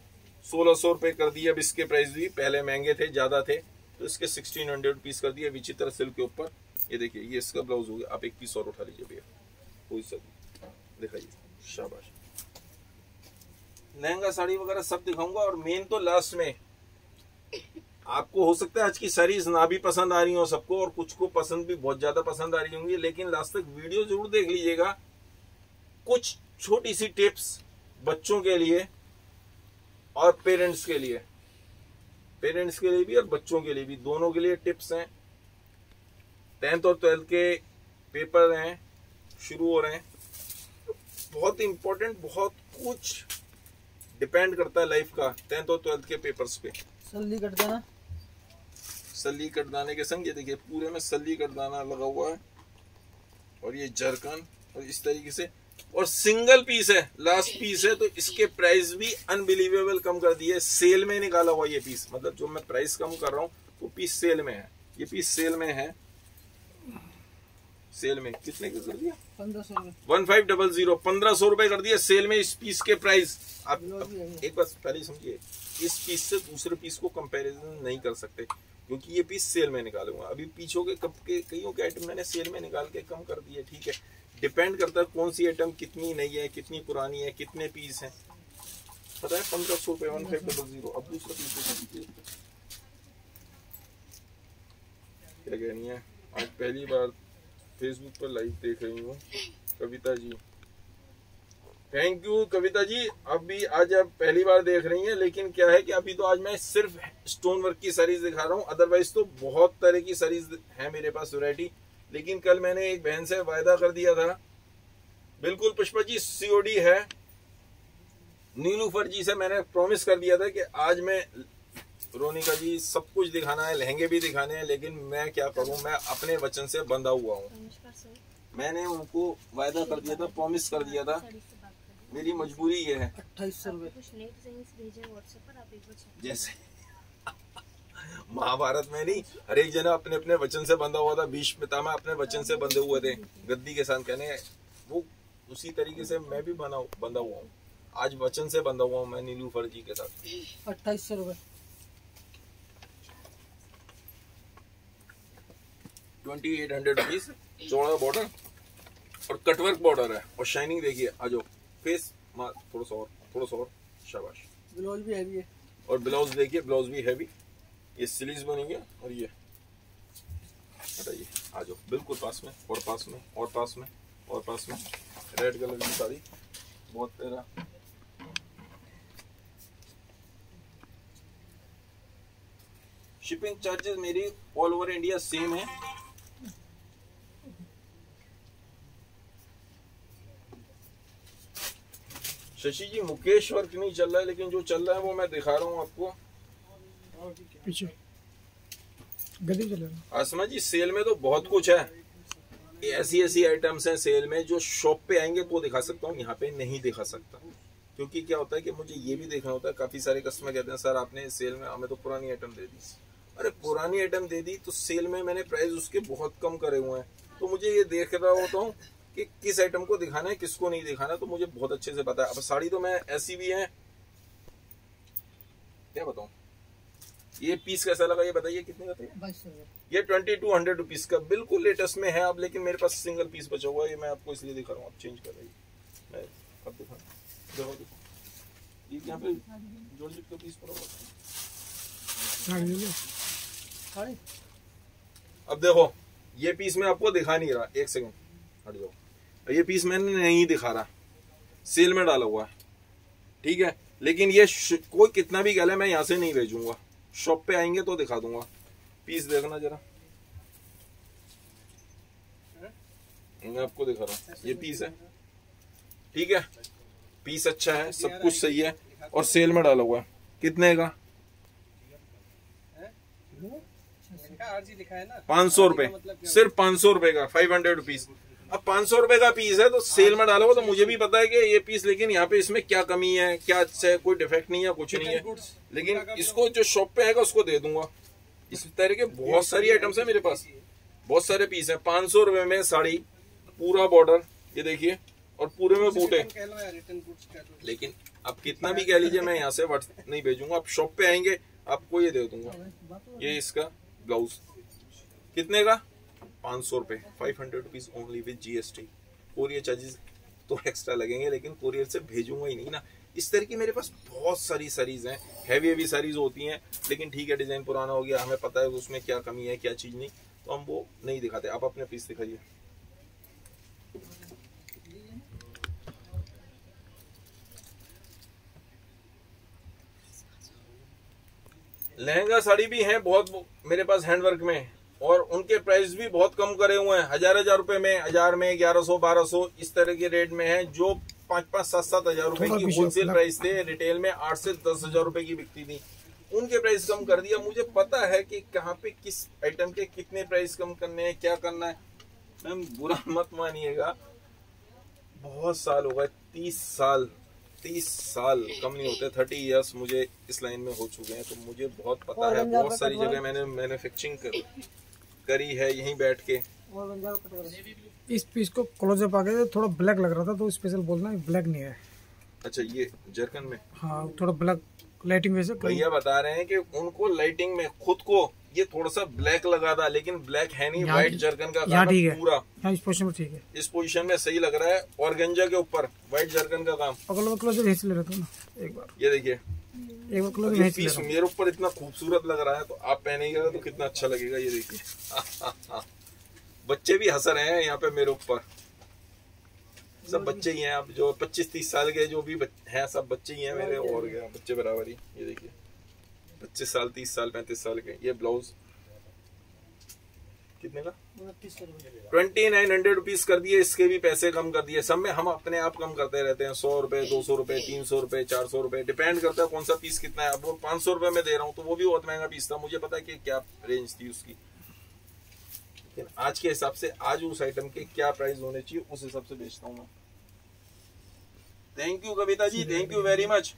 1600 रुपए कर दिया। अब इसके प्राइस भी पहले महंगे थे, ज्यादा थे, तो इसके 1600 रुपीज कर दिया विचित्र सिल्क के ऊपर। ये देखिए, ये इसका ब्लाउज हो गया। आप एक पीस और उठा लीजिए भैया, कोई सा दिखाइए। शाबाश। लहंगा साड़ी वगैरह सब दिखाऊंगा। और मेन तो लास्ट में, आपको हो सकता है आज की साड़ीज ना भी पसंद आ रही हो सबको, और कुछ को पसंद भी बहुत ज्यादा पसंद आ रही होंगी, लेकिन लास्ट तक वीडियो जरूर देख लीजिएगा। कुछ छोटी सी टिप्स बच्चों के लिए और पेरेंट्स के लिए, भी और बच्चों के लिए भी, दोनों के लिए टिप्स हैं। 10th और 12th के पेपर हैं, शुरू हो रहे हैं। बहुत इंपॉर्टेंट, बहुत कुछ डिपेंड करता है लाइफ का 10th और 12th के पेपर्स पे। सल्ली कट देना, सल्ली कटदाने के संग ये देखिए पूरे में सल्ली कटदाना लगा हुआ है, और ये जरकन, और इस तरीके से, और सिंगल पीस है, लास्ट पीस है। तो इसके प्राइस भी अनबिलीवेबल कम कर दिए। सेल में निकाला हुआ ये पीस, मतलब जो मैं प्राइस कम कर रहा हूँ वो पीस सेल में है। ये पीस सेल में है। सेल में कितने का कर दिया? 1500 रुपए, 1500, 1500 रुपए कर दिया सेल में इस पीस के प्राइस। आप एक बार पहले समझिए, इस पीस से दूसरे पीस को कंपैरिजन नहीं कर सकते, क्योंकि ये पीस सेल में निकालूंगा। अभी पीछों के कप के कईयों के आइटम मैंने सेल में निकाल के कम कर दिए, ठीक है। डिपेंड करता है कौन सी आइटम कितनी नई है, कितनी पुरानी है, कितने पीस हैं, पता है। 1500 रुपए, 1500। अब दूसरा पीस क्या कहनी है। आज पहली बार फेसबुक पर लाइव देख रही हूँ कविता जी, थैंक यू कविता जी। अभी आज आप पहली बार देख रही हैं, लेकिन क्या है कि अभी तो आज मैं सिर्फ स्टोन वर्क की साड़ीज दिखा रहा हूँ, अदरवाइज तो बहुत तरह की साड़ीज है मेरे पास वैरायटी। लेकिन कल मैंने एक बहन से वायदा कर दिया था, बिल्कुल पुष्पा जी सीओडी है। नीलूफर जी से मैंने प्रॉमिस कर दिया था कि आज मैं, रोनिका जी, सब कुछ दिखाना है, लहंगे भी दिखाने हैं, लेकिन मैं क्या करूं, मैं अपने वचन से बंधा हुआ हूं। मैंने उनको वायदा कर दिया था, प्रॉमिस कर दिया था, मेरी मजबूरी ये है। 2800 रुपए, जैसे महाभारत में नहीं, हर एक जना अपने अपने वचन से बंधा हुआ था। भीष्म पितामह अपने वचन से बंधे हुए थे गद्दी के साथ, कहने वो उसी तरीके से मैं भी बंधा हुआ हूँ। आज वचन से बंधा हुआ हूँ मैं नीलूफर जी के साथ। 2800 रुपए, 2800 रुपीज। चौड़ा बॉर्डर और कटवर्क बॉर्डर है, और शाइनिंग देखिए। आ जाओ फेस थोड़ा सा और, शाबाश। ब्लाउज भी हैवी है, और ब्लाउज देखिए, ब्लाउज भी हैवी। ये स्लीव्स बनेंगे, और ये हटाइए, आ जाओ बिल्कुल पास में, और पास में, और पास में, और पास में। रेड कलर की साड़ी, बहुत प्यारा। शिपिंग चार्जेस मेरी ऑल ओवर इंडिया सेम है। शशि जी, मुकेश वर्क नहीं चल रहा है, लेकिन जो चल रहा है वो मैं दिखा रहा हूँ आपको। पीछे गद्दी चल रहा। आसमा जी, सेल में तो बहुत कुछ है, ऐसी आइटम्स हैं सेल में जो शॉप पे आएंगे तो दिखा सकता हूँ, यहाँ पे नहीं दिखा सकता। क्योंकि क्या होता है कि मुझे ये भी देखना होता है, काफी सारे कस्टमर कहते हैं सर आपने सेल में हमें तो पुरानी आइटम दे दी। अरे पुरानी आइटम दे दी तो सेल में मैंने प्राइस उसके बहुत कम करे हुए हैं, तो मुझे ये देख रहा होता हूँ कि किस आइटम को दिखाना है किसको नहीं दिखाना, तो मुझे बहुत अच्छे से पता है। अब साड़ी तो मैं ऐसी भी है, क्या बताऊं। ये पीस कैसा लगा ये बताइए, कितने का था? 2200 रुपए। ये 2200 रुपीज का बिल्कुल लेटेस्ट में है अब, लेकिन मेरे पास सिंगल पीस बचा हुआ है, ये मैं आपको इसलिए दिखा रहा हूँ। आप चेंज कर रही मैं अब दिखा देखो ये यहाँ पे जॉर्जेट का पीस पड़ा हुआ साड़ी अब देखो ये पीस मैं आपको दिखा नहीं रहा, एक सेकंड हट जाओ। ये पीस मैंने नहीं दिखा रहा, सेल में डाला हुआ है, ठीक है। लेकिन ये कोई कितना भी गले मैं यहाँ से नहीं भेजूंगा, शॉप पे आएंगे तो दिखा दूंगा। पीस देखना जरा, मैं आपको दिखा रहा हूँ। ये पीस है, ठीक है, पीस अच्छा है, सब कुछ सही है और सेल में डाला हुआ है। कितने का? 500 रुपए, सिर्फ 500 रुपए का, 500 रुपीज। अब 500 रुपए का पीस है तो सेल में डाला हुआ, तो मुझे भी पता है कि ये पीस, लेकिन यहाँ पे इसमें क्या कमी है, क्या अच्छा है, कोई डिफेक्ट नहीं है, कुछ नहीं है। लेकिन इसको जो शॉप पे आएगा उसको दे दूंगा। इस तरह के बहुत सारी आइटम्स है मेरे पास, बहुत सारे पीस है। 500 रुपए में साड़ी, पूरा बॉर्डर, ये देखिए, और पूरे में बूटे। लेकिन अब कितना भी कह लीजिए, मैं यहाँ से व्हाट्सएप नहीं भेजूंगा। आप शॉप पे आएंगे आपको ये दे दूंगा। ये इसका ब्लाउज कितने का? 500 रुपए, 500 rupees only with GST। Courier charges तो एक्स्ट्रा लगेंगे, लेकिन कोरियर से भेजूंगा ही नहीं ना। इस तरह की मेरे पास बहुत सारी साड़ीज हैं, हैवी साड़ीज होती हैं, लेकिन ठीक है डिजाइन पुराना हो गया, हमें पता है उसमें क्या कमी है क्या चीज नहीं, तो हम वो नहीं दिखाते। आप अपने पीस दिखाइए। लहंगा साड़ी भी है बहुत मेरे पास हैंडवर्क में, और उनके प्राइस भी बहुत कम करे हुए हैं। 1000 रुपए में, 1000 में, 1100, 1200 इस तरह के रेट में है, जो 5-5, 7-7 हजार रुपए की होलसेल प्राइस थे। रिटेल में 8 से 10 हजार रुपए की बिकती थी, उनके प्राइस कम कर दिया। मुझे पता है कि कहाँ पे किस आइटम के कितने प्राइस कम करने हैं, क्या करना है। मैम बुरा मत मानिएगा, बहुत साल हो गए, 30 साल कम नहीं होते, 30 इयर्स मुझे इस लाइन में हो चुके हैं, तो मुझे बहुत पता है। बहुत सारी जगह मैंने मैन्युफैक्चरिंग करी है यहीं बैठ के। इस पीस को क्लोजअप आके तो थोड़ा ब्लैक लग रहा था, तो स्पेशल बोलना ब्लैक नहीं है। अच्छा ये जरकन में, हाँ थोड़ा ब्लैक लाइटिंग वैसे भैया बता रहे हैं कि उनको लाइटिंग में खुद को ये थोड़ा सा ब्लैक लगा था, लेकिन ब्लैक है नहीं, व्हाइट जरकन का काम है पूरा। इस पोजीशन में ठीक है, इस पोजीशन में सही लग रहा है। ऑर्गेंजा के ऊपर व्हाइट जरकन का काम। अगल क्लोजअप भेज ले रहा था ना एक बार, ये देखिए एक बार क्लोजअप भेज ले रहा हूं। मेरे ऊपर इतना खूबसूरत लग रहा है, तो आप पहनेगा तो कितना अच्छा लगेगा। ये देखिए बच्चे भी हंस रहे हैं यहाँ पे मेरे ऊपर, सब बच्चे ही हैं। अब जो 25-30 साल के जो भी हैं सब बच्चे ही हैं मेरे, और क्या बच्चे बराबर ही। ये देखिए 25 साल, 30 साल, 35 साल के। ये ब्लाउज कितने का? 2900 रुपीज कर दिए, इसके भी पैसे कम कर दिए। सब में हम अपने आप कम करते रहते हैं, 100 रुपए, 200 रुपए, 300 रुपए, 400 रुपए, डिपेंड करता है कौन सा पीस कितना है। अब वो 500 रुपए में दे रहा हूँ, तो वो भी बहुत महंगा पीस था, मुझे पता है कि क्या रेंज थी उसकी। लेकिन आज के हिसाब से आज उस आइटम के क्या प्राइस होने चाहिए उस हिसाब से बेचता हूँ मैं। Thank you Kavita ji, thank you very much.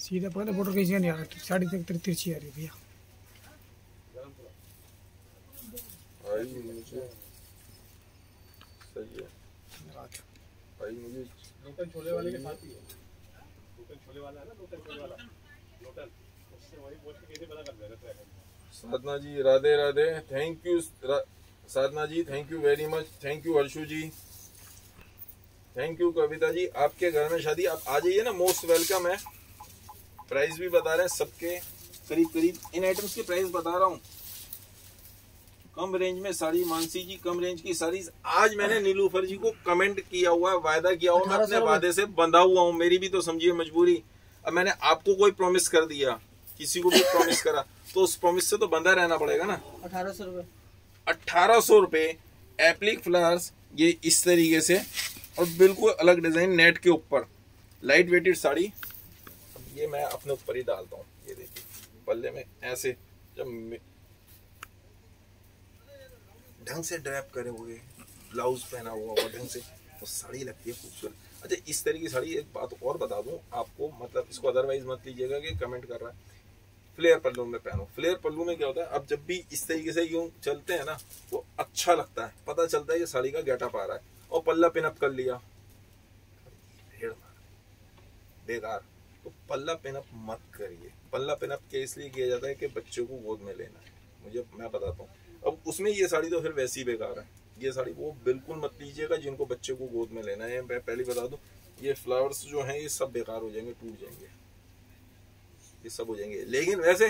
सीधा पकड़े फोटो कैसे नहीं आ रहा, साड़ी तक तिरछी आ रही भैया। मुझे सही है भाई, मुझे लोकल छोले वाले के साथ ही है। लोकल छोले वाला है ना, लोकल छोले वाला लोकल, उससे वही पूछ के कैसे पता कर देगा। Sadhana ji Radhe Radhe, thank you Sadhana ji, thank you very much, thank you Harshu ji, thank you Kavita ji. आपके घर में शादी, आप आ जाइए ना, मोस्ट वेलकम है। प्राइस भी बता रहे हैं सबके करीब करीब, इन आइटम्स के प्राइस बता रहा हूँ। कम रेंज में साड़ी, मानसी जी कम रेंज की साड़ी। आज मैंने नीलूफर जी को कमेंट किया हुआ है, वायदा किया हुआ, मैं अपने वादे से बंधा हुआ हूँ, मेरी भी तो समझिए मजबूरी। अब मैंने आपको कोई प्रॉमिस कर दिया, किसी को भी प्रॉमिस करा, तो उस प्रॉमिस से तो बंधा रहना पड़ेगा ना। 1800 रुपए, 1800 रुपए एप्लिक फ्लावर्स, ये इस तरीके से, और बिल्कुल अलग डिजाइन नेट के ऊपर, लाइट वेटेड साड़ी। ये मैं अपने ऊपर ही डालता हूँ, ये देखिए पल्ले में ऐसे, जब ढंग से ड्रैप करे हुए, ब्लाउज पहना हुआ ढंग से, तो साड़ी लगती है खूबसूरत। अच्छा इस तरह की साड़ी, एक बात और बता दूं आपको, मतलब इसको अदरवाइज मत लीजिएगा कि कमेंट कर रहा है। फ्लेयर पल्लू में पहनो। फ्लेयर पल्लू में क्या होता है, अब जब भी इस तरीके से यूं चलते हैं ना तो अच्छा लगता है, पता चलता है कि साड़ी का गेटअप आ रहा है। और पल्ला पिनअप कर लिया, बेकार। तो पल्ला पिनअप मत करिए। पल्ला पिनअप के इसलिए किया जाता है कि बच्चों को गोद में लेना है, मैं बताता हूँ। अब उसमें ये साड़ी तो फिर वैसी बेकार है। ये साड़ी वो बिल्कुल मत लीजिएगा जिनको बच्चे को गोद में लेना है। मैं पहले बता दूं, ये फ्लावर्स जो हैं ये सब बेकार हो जाएंगे, टूट जाएंगे, ये सब हो जाएंगे। लेकिन वैसे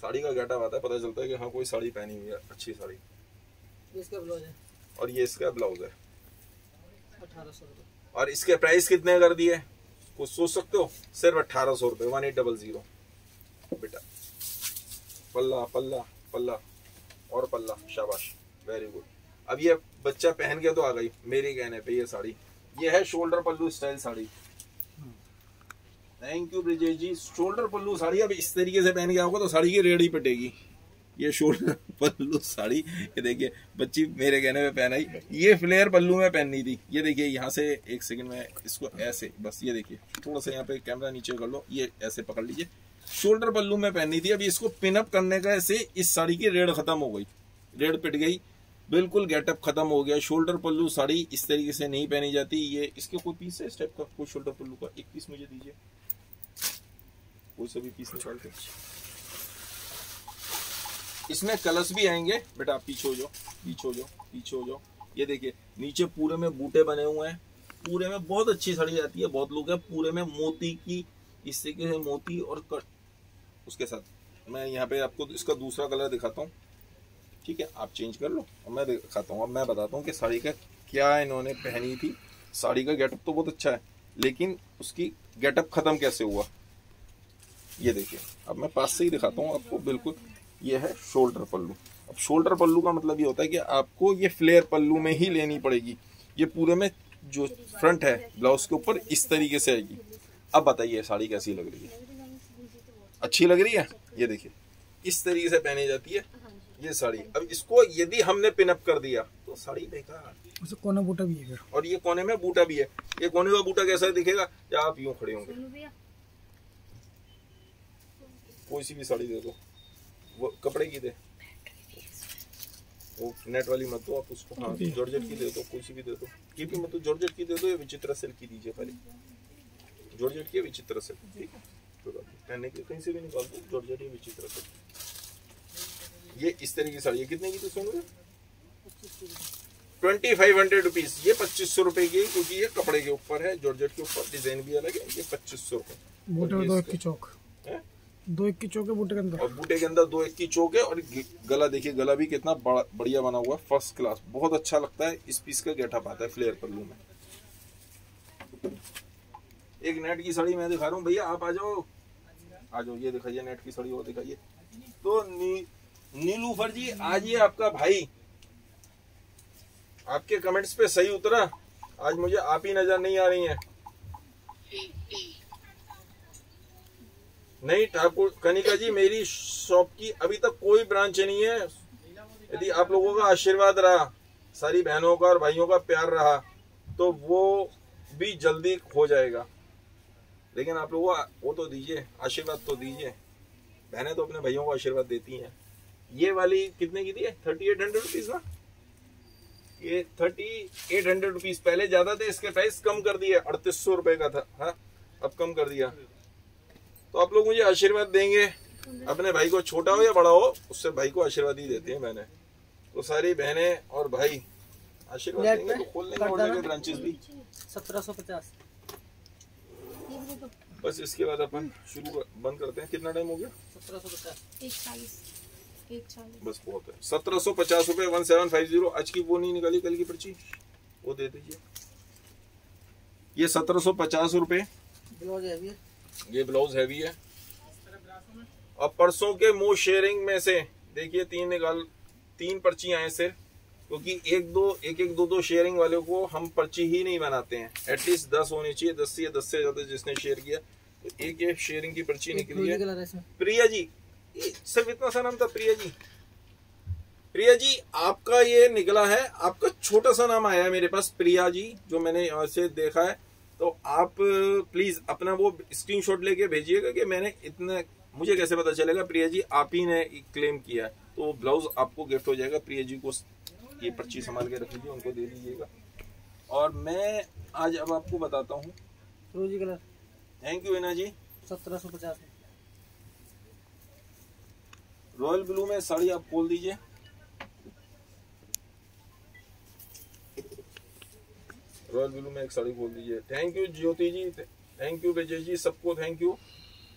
साड़ी का गेटअप आता है, पता चलता है कि हाँ कोई साड़ी पहनी हुई है, अच्छी साड़ी। इसका ब्लाउज है और ये इसका ब्लाउज है 1800 रुपये। और इसके प्राइस कितने कर दिए कुछ सोच सकते हो? सिर्फ 1800 रुपये, 1800 बेटा। पल्ला पल्ला पल्ला और पल्ला, शाबाश, वेरी गुड। अब ये बच्चा पहन के तो आ गई मेरे कहने पे ये साड़ी। ये है शोल्डर पल्लू style sari. Thank you Brijesh ji. Shoulder पल्लू साड़ी अब इस तरीके से पहन के आओगे तो साड़ी की रेड ही पिटेगी। ये शोल्डर पल्लू साड़ी, ये देखिए बच्ची मेरे कहने पे पहनाई। ये फ्लेयर पल्लू में पहननी थी। ये देखिए यहाँ से, एक सेकंड में इसको ऐसे, बस ये देखिए थोड़ा सा यहाँ पे कैमरा नीचे कर लो, ये ऐसे पकड़ लीजिए। शोल्डर पल्लू में पहननी थी। अभी इसको पिनअप करने का ऐसे इस साड़ी की रेड खत्म हो गई, रेड पिट गई, बिल्कुल गेटअप खत्म हो गया। शोल्डर पल्लू साड़ी इस तरीके से नहीं पहनी जाती। ये इसके कोई पीस है इस टाइप का, कोई शोल्डर पल्लू का एक पीस मुझे दीजिए, कोई सा भी पीस निकाल के। इसमें कलर्स भी आएंगे बेटा, आप पीछे हो जाओ, पीछे हो जाओ, पीछे हो जाओ। ये देखिए नीचे पूरे में बूटे बने हुए हैं, पूरे में बहुत अच्छी साड़ी आती है। बहुत लोग हैं पूरे में मोती की, इस तरीके से मोती और कट उसके साथ। मैं यहाँ पे आपको इसका दूसरा कलर दिखाता हूँ, ठीक है, आप चेंज कर लो और मैं दिखाता हूँ। अब मैं बताता हूँ कि साड़ी का क्या इन्होंने पहनी थी। साड़ी का गेटअप तो बहुत अच्छा है, लेकिन उसकी गेटअप खत्म कैसे हुआ ये देखिए। अब मैं पास से ही दिखाता हूँ आपको, बिल्कुल। ये है शोल्डर पल्लू। अब शोल्डर पल्लू का मतलब ये होता है कि आपको ये फ्लेयर पल्लू में ही लेनी पड़ेगी। ये पूरे में जो फ्रंट है ब्लाउज के ऊपर इस तरीके से आएगी। अब बताइए साड़ी कैसी लग रही है? अच्छी लग रही है? ये देखिए इस तरीके से पहनी जाती है ये साड़ी। अब इसको यदि हमने पिनअप कर दिया तो साड़ी बेकार। उसे कोना बूटा भी है, और ये कोने में बूटा भी है। ये कोने का बूटा कैसा दिखेगा? या आप यूं खड़े होंगे। कोई सी भी साड़ी दे दो, वो कपड़े की दे, वो नेट वाली मत दो आप उसको। हाँ जॉर्जेट की दे दो, कोई सी भी दे दो। ये भी मतलब जॉर्जेट की दे दो या विचित्र सिल्क की दीजिए पहले। जॉर्जेट की विचित्र सिल्क, ठीक है, पहनने के कहीं से भी निकाल दो, जॉर्जेट या विचित्र सिल्क। ये इस तरह की साड़ी है। कितने की थी सोनू? 2500 रुपीज। ये 2500 रुपए की, क्योंकि ये कपड़े के ऊपर है, जॉर्जेट के ऊपर, डिजाइन भी अलग है। ये 2500 रुपए। बूटे 2 की चौक, 2 की चौक है बूटे के अंदर, और बूटे के अंदर 2 की चौक है। और गला देखिए, गला भी कितना बढ़िया बना हुआ है, फर्स्ट क्लास, बहुत अच्छा लगता है। इस पीस का गेटअप आता है फ्लेयर पल्लू में। एक नेट की साड़ी मैं दिखा रहा हूँ भैया, आप आ जाओ, आ जाओ। ये दिखाइए नेट की साड़ी और दिखाइए। तो नीलूफर जी आज ये आपका भाई आपके कमेंट्स पे सही उतरा। आज मुझे आप ही नजर नहीं आ रही हैं। नहीं ठाकुर कनिका जी, मेरी शॉप की अभी तक कोई ब्रांच नहीं है। यदि आप लोगों का आशीर्वाद रहा, सारी बहनों का और भाइयों का प्यार रहा, तो वो भी जल्दी हो जाएगा। लेकिन आप लोगों को वो तो दीजिए, आशीर्वाद तो दीजिए। बहनें तो अपने भाइयों को आशीर्वाद देती हैं। ये वाली कितने की थी? 3800 रुपीज ना? ये 3800 रुपीज। पहले ज्यादा थे, इसके प्राइस कम कर दिए, 3800 रुपए का था। हाँ अब कम कर दिया। तो आप लोग मुझे आशीर्वाद देंगे। अपने भाई को, छोटा हो या बड़ा हो, उससे भाई को आशीर्वाद ही देते हैं बहनें। तो सारी बहनें और भाई आशीर्वाद देंगे तो खोल लेंगे ब्रांचेस भी। 1750। बस इसके बाद अपन शुरू बंद करते हैं। कितना टाइम हो गया? 1750। 140। बस बहुत है। 1750 रुपए 1750। आज की वो नहीं निकाली, कल की पर्ची वो दे दीजिए। ये 1750 रुपए। ब्लाउज हैवी है, ये ब्लाउज हैवी है। अब परसों के मोस्ट शेयरिंग में से देखिए 3 पर्ची आए सिर्फ, क्योंकि एक दो शेयरिंग वाले को हम पर्ची ही नहीं बनाते हैं। एटलीस्ट 10 होनी चाहिए, 10 या 10 से ज्यादा जिसने शेयर किया। तो एक शेयरिंग की पर्ची निकली है। प्रिया जी, सिर्फ इतना सा नाम था प्रिया जी। प्रिया जी आपका ये निकला है, आपका छोटा सा नाम आया है मेरे पास, प्रिया जी, जो मैंने यहाँ से देखा है। तो आप प्लीज अपना वो स्क्रीनशॉट लेके भेजिएगा कि मैंने इतना, मुझे कैसे पता चलेगा प्रिया जी आप ही ने क्लेम किया है। तो ब्लाउज आपको गिफ्ट हो जाएगा। प्रिया जी को ये पर्ची संभाल के रख लीजिए, उनको दे दीजिएगा। और मैं आज अब आपको बताता हूँ। रोजी कलर। थैंक यू इना जी। 1750 में। रॉयल ब्लू में साड़ी आप खोल दीजिए। रॉयल ब्लू में एक साड़ी खोल दीजिए। Thank you Jyoti ji, thank you Vijay ji, सबको थैंक यू।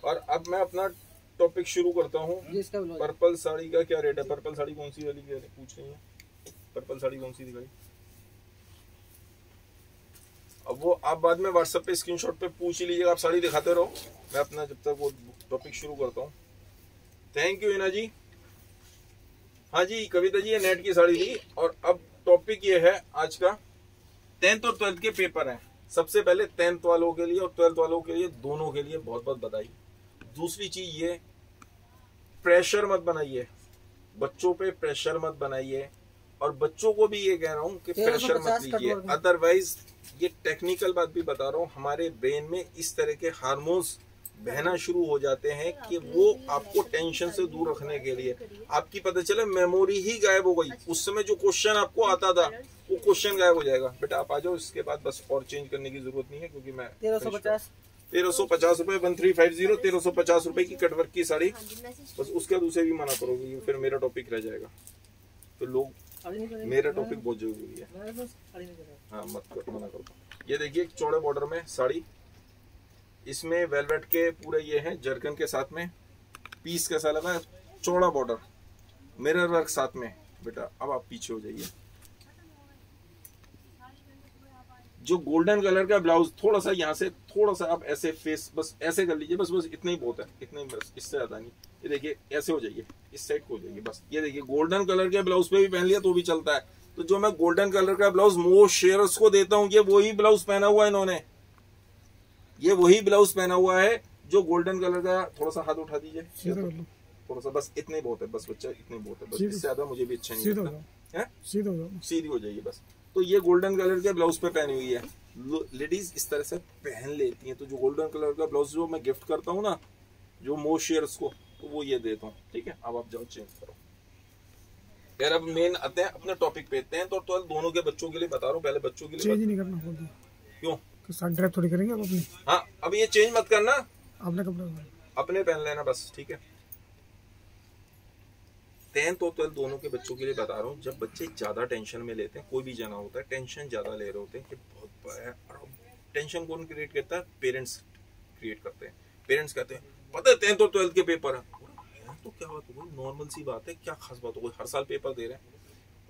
और अब मैं अपना टॉपिक शुरू करता हूँ। पर्पल साड़ी का क्या रेट है? पर्पल साड़ी कौन सी वाली पूछ रही है? पर्पल साड़ी कौन सी दिखाई? अब वो आप बाद में व्हाट्सएप पे स्क्रीनशॉट पे पूछ ही लीजिएगा, आप साड़ी दिखाते रहो, मैं अपना जब तक वो टॉपिक शुरू करता हूँ। थैंक यू इना जी। हाँ जी कविता जी, ये नेट की साड़ी थी। और अब टॉपिक ये है आज का, 10th और 12th के पेपर हैं। सबसे पहले 10th वालों के लिए और 12th वालों के लिए, दोनों के लिए बहुत बहुत बधाई। दूसरी चीज ये, प्रेशर मत बनाइए, बच्चों पे प्रेशर मत बनाइए। और बच्चों को भी ये कह रहा हूँ कि प्रेशर मत लीजिए। अदरवाइज ये टेक्निकल बात भी बता रहा हूँ, हमारे ब्रेन में इस तरह के हार्मोन्स बहना शुरू हो जाते हैं कि वो आपको टेंशन से दूर रखने के लिए, आपकी पता चले मेमोरी ही गायब हो गई। उस समय जो क्वेश्चन आपको आता था वो क्वेश्चन गायब हो जाएगा। बेटा आप आ जाओ, इसके बाद बस और चेंज करने की जरूरत नहीं है, क्योंकि मैं 1350 रुपए 1350 1350 रुपए की कटवर्क की साड़ी, बस उसके दूसरे भी मना करोगे फिर मेरा टॉपिक रह जाएगा। तो लोग, मेरा टॉपिक बहुत जरूरी है। हाँ मत मना करो। ये देखिए चौड़े बॉर्डर में साड़ी, इसमें वेलवेट के पूरे ये हैं जर्कन के साथ में, पीस कैसा लगा है, चौड़ा बॉर्डर, मिरर वर्क साथ में। बेटा अब आप पीछे हो जाइए। जो गोल्डन कलर का ब्लाउज, थोड़ा सा यहाँ से थोड़ा सा आप ऐसे फेस बस ऐसे कर लीजिए, बस बस इतना ही बहुत है, इतना ही बस, इससे ज्यादा नहीं। ये देखिए ऐसे हो जाइए, इस साइड को हो जाइए बस। ये देखिए गोल्डन कलर के ब्लाउज पे भी पहन लिया तो भी चलता है। तो जो मैं गोल्डन कलर का ब्लाउज मोस्ट शेयर्स को देता हूँ, ये वही ब्लाउज पहना हुआ है इन्होंने, ये वही ब्लाउज पहना हुआ है जो गोल्डन कलर का। थोड़ा सा हाथ उठा दीजिए, थोड़ा सा, बस इतने बहुत है, बस बच्चा इतने बहुत है, बस इससे ज्यादा मुझे भी अच्छा नहीं लगता है। सीधी हो जाइए बस। तो ये गोल्डन कलर के ब्लाउज पे पहनी हुई है, लेडीज इस तरह से पहन लेती हैं। तो जो गोल्डन कलर का ब्लाउज जो मैं गिफ्ट करता हूँ ना, जो मोस्ट शेयर्स को, तो वो ये देता हूँ। ठीक है, अब आप जाओ चेंज करो। यार अब मेन आते हैं अपने टॉपिक पे। 10th और 12th दोनों के बच्चों के लिए बता रहा हूँ, पहले बच्चों के लिए चेंज नहीं करना। क्यों? ड्रेस थोड़ी करेंगे अब अपनी। हाँ अब ये चेंज मत करना, अपने कपड़े अपने पहन लेना बस। ठीक है, 10th और 12th दोनों के बच्चों के लिए बता रहा हूँ। जब बच्चे ज्यादा टेंशन में लेते हैं, कोई भी जना होता है, टेंशन ज्यादा ले रहे होते हैं कि बहुत बड़ा, टेंशन कौन क्रिएट करता है? पेरेंट्स क्रिएट करते हैं। पेरेंट्स कहते हैं पता है 10th और 12th के पेपर है, तो क्या बात हो गई, नॉर्मल सी बात है, क्या खास बात हो गई, हर साल पेपर दे रहे हैं।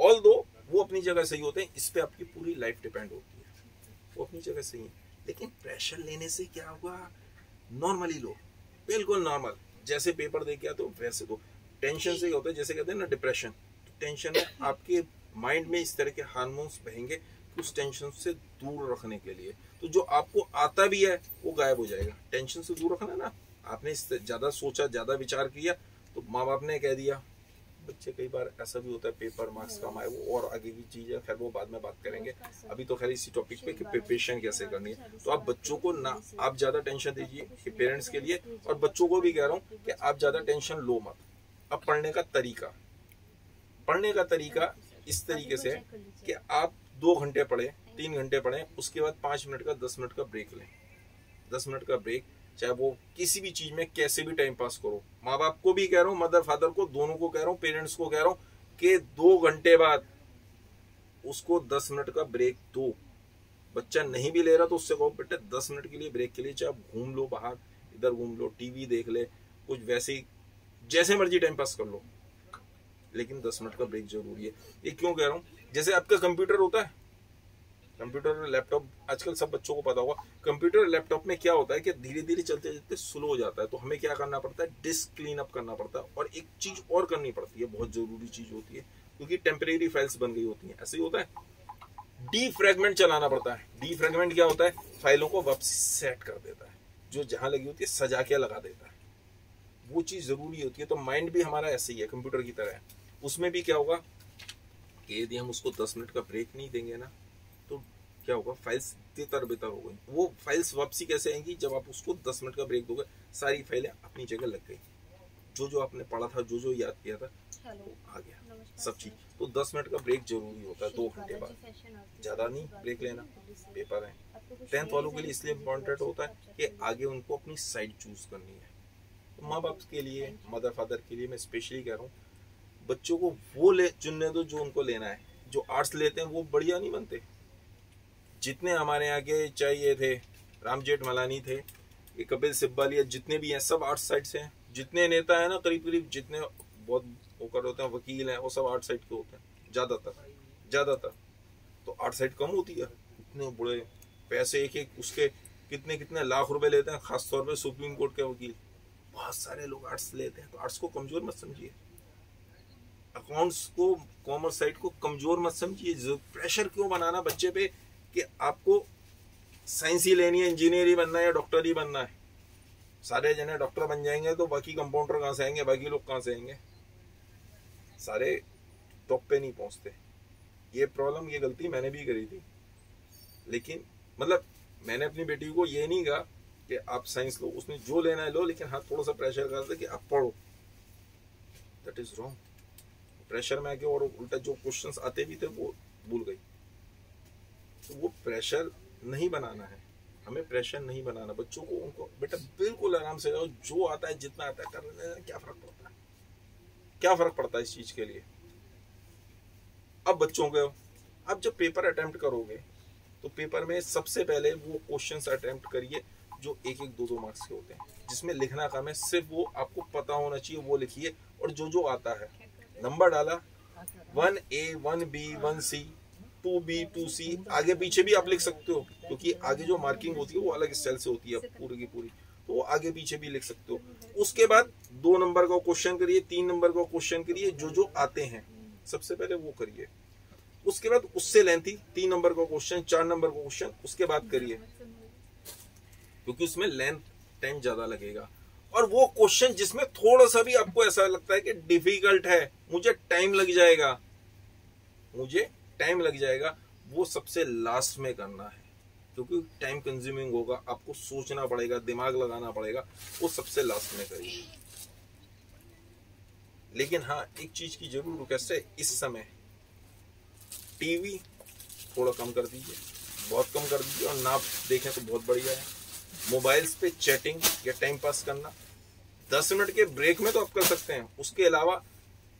ऑल दो वो अपनी जगह सही होते हैं, इस पे आपकी पूरी लाइफ डिपेंड होती है, वो अपनी जगह सही है। लेकिन प्रेशर लेने से क्या होगा? नॉर्मली लो, बिल्कुल नॉर्मल, जैसे पेपर दे के तो वैसे दो। टेंशन से क्या होता है, जैसे कहते हैं ना डिप्रेशन, तो टेंशन में आपके माइंड में इस तरह के हार्मोन्स बहेंगे उस टेंशन से दूर रखने के लिए। तो जो आपको आता भी है वो गायब हो जाएगा। टेंशन से दूर रखना ना, आपने ज्यादा सोचा, ज्यादा विचार किया, तो माँ बाप ने कह दिया। बच्चे कई बार ऐसा भी होता है, पेपर मार्क्स कम आए, वो और आगे की चीज है, खैर वो बाद में बात करेंगे। अभी तो खैर इसी टॉपिक पे कि प्रिपरेशन कैसे करनी है। तो आप बच्चों को ना आप ज्यादा टेंशन दीजिए कि पेरेंट्स के लिए, और बच्चों को भी कह रहा हूँ कि आप ज्यादा टेंशन लो मत। अब पढ़ने का तरीका इस तरीके से कि आप 2 घंटे पढ़े, 3 घंटे पढ़े, उसके बाद 5 मिनट का 10 मिनट का ब्रेक लें। 10 मिनट का ब्रेक, चाहे वो किसी भी चीज में कैसे भी टाइम पास करो। माँ बाप को भी कह रहा हूँ, मदर फादर को, दोनों को कह रहा हूँ, पेरेंट्स को कह रहा हूँ कि 2 घंटे बाद उसको 10 मिनट का ब्रेक दो। बच्चा नहीं भी ले रहा तो उससे कहो बेटे 10 मिनट के लिए ब्रेक के लिए चाहे आप घूम लो बाहर, इधर घूम लो, टीवी देख ले, कुछ वैसे ही जैसे मर्जी टाइम पास कर लो, लेकिन 10 मिनट का ब्रेक जरूरी है। ये क्यों कह रहा हूँ? जैसे आपका कंप्यूटर होता है, कंप्यूटर लैपटॉप, आजकल सब बच्चों को पता होगा, कंप्यूटर लैपटॉप में क्या होता है कि धीरे धीरे चलते चलते स्लो हो जाता है। तो हमें क्या करना पड़ता है? डिस्क क्लीन अप करना पड़ता है। और एक चीज और करनी पड़ती है, बहुत जरूरी चीज होती है, क्योंकि टेम्परेरी फाइल्स बन गई होती हैं, ऐसे ही होता है। डीफ्रैगमेंट चलाना पड़ता है। डीफ्रैगमेंट क्या होता है? फाइलों को वापस सेट कर देता है, जो जहां लगी होती है सजा के लगा देता है, वो चीज जरूरी होती है। तो माइंड भी हमारा ऐसे ही है, कंप्यूटर की तरह है। उसमें भी क्या होगा? कि यदि हम उसको 10 मिनट का ब्रेक नहीं देंगे ना तो क्या होगा, फाइल्स तितर बितर हो गई। वो फाइल्स वापसी कैसे आएंगी, जब आप उसको 10 मिनट का ब्रेक दोगे, सारी फाइलें अपनी जगह लग गई, जो आपने पढ़ा था, जो याद किया था वो आ गया सब चीज। तो 10 मिनट का ब्रेक जरूरी होता है, 2 घंटे बाद, ज्यादा नहीं ब्रेक लेना। पेपर है 10th वालों के लिए इसलिए इम्पोर्टेंट होता है कि आगे उनको अपनी साइड चूज करनी है। तो माँ बाप के लिए, मदर फादर के लिए मैं स्पेशली कह रहा हूँ, बच्चों को वो चुनने दो जो उनको लेना है। जो आर्ट्स लेते हैं वो बढ़िया नहीं बनते। जितने हमारे यहाँ के चाहे ये थे राम जेठमलानी थे, ये कपिल सिब्बल, या जितने भी हैं सब आर्ट्स साइड से हैं। जितने नेता है ना करीब जितने बहुत होकर होते हैं, वकील हैं, वो सब आर्ट साइड के होते हैं ज्यादातर। तो आर्ट साइड कम होती है। इतने बड़े पैसे, एक उसके कितने लाख रुपए लेते हैं, खासतौर पे सुप्रीम कोर्ट के वकील। बहुत सारे लोग आर्ट्स लेते हैं, तो आर्ट्स को कमजोर मत समझिए, अकाउंट्स को, कॉमर्स साइड को कमजोर मत समझिए। प्रेशर क्यों बनाना बच्चे पे कि आपको साइंस ही लेनी है, इंजीनियर ही बनना है या डॉक्टर ही बनना है। सारे जने डॉक्टर बन जाएंगे तो बाकी कंपाउंडर कहाँ से आएंगे, बाकी लोग कहाँ से आएंगे, सारे टॉप पे नहीं पहुंचते। ये प्रॉब्लम, ये गलती मैंने भी करी थी। लेकिन मतलब मैंने अपनी बेटी को ये नहीं कहा कि आप साइंस लो, उसने जो लेना है लो, लेकिन हाँ थोड़ा सा प्रेशर कर दे कि आप पढ़ो। That is wrong. प्रेशर में आके और उल्टा जो क्वेश्चंस आते भी थे वो भूल गई। तो वो प्रेशर नहीं बनाना है, हमें प्रेशर नहीं बनाना बच्चों को। उनको बेटा बिल्कुल आराम से जाओ, जो आता है जितना आता है कर लेना, क्या फर्क पड़ता है, क्या फर्क पड़ता है इस चीज के लिए। अब बच्चों को अब जब पेपर अटेम्प्ट करोगे तो पेपर में सबसे पहले वो क्वेश्चंस अटेम्प्ट करिए जो 1-1, 2-2 मार्क्स के होते हैं, जिसमें लिखना काम है। सिर्फ वो आपको पता होना चाहिए, वो लिखिए। और जो आता है, नंबर डाला 1A 1B 1C 2B 2C, आगे पीछे भी आप लिख सकते हो, क्योंकि आगे जो मार्किंग होती है वो अलग स्टाइल से होती है पूरी की पूरी, तो वो आगे पीछे भी लिख सकते हो। उसके बाद 2 नंबर का क्वेश्चन करिए, 3 नंबर का क्वेश्चन करिए, जो आते हैं सबसे पहले वो करिए। उसके बाद उससे लेंथी 3 नंबर का क्वेश्चन, 4 नंबर का क्वेश्चन उसके बाद करिए, क्योंकि उसमें लेंथ टाइम ज्यादा लगेगा। और वो क्वेश्चन जिसमें थोड़ा सा भी आपको ऐसा लगता है कि डिफिकल्ट है, मुझे टाइम लग जाएगा, वो सबसे लास्ट में करना है, क्योंकि टाइम कंज्यूमिंग होगा, आपको सोचना पड़ेगा, दिमाग लगाना पड़ेगा, वो सबसे लास्ट में करिए। लेकिन हाँ एक चीज की जरूर रिक्वेस्ट है, इस समय टीवी थोड़ा कम कर दीजिए, बहुत कम कर दीजिए, और ना देखें तो बहुत बढ़िया है। मोबाइल्स पे चैटिंग या टाइम पास करना 10 मिनट के ब्रेक में तो आप कर सकते हैं, उसके अलावा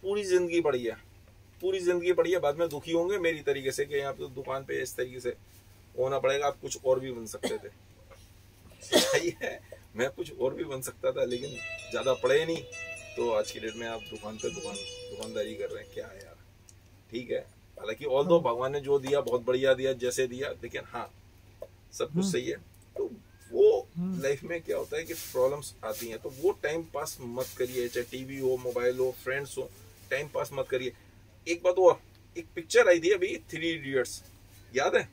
पूरी जिंदगी पढ़िए। बाद में दुखी होंगे मेरी तरीके से कि यहाँ पे दुकान पे इस तरीके से होना पड़ेगा, आप कुछ और भी बन सकते थे। सही है, मैं कुछ और भी बन सकता था, लेकिन ज्यादा पढ़े नहीं, तो आज की डेट में आप दुकान पे दुकानदारी कर रहे हैं। क्या है यार, ठीक है। हालांकि ऑल दो भगवान ने जो दिया बहुत बढ़िया दिया, जैसे दिया, लेकिन हाँ सब कुछ सही है। तो वो लाइफ में क्या होता है कि प्रॉब्लम्स आती हैं, तो वो टाइम पास मत करिए, चाहे टीवी हो, मोबाइल हो, फ्रेंड्स हो, टाइम पास मत करिए। एक बात और, एक पिक्चर आई थी अभी 3 इडियट्स, याद है?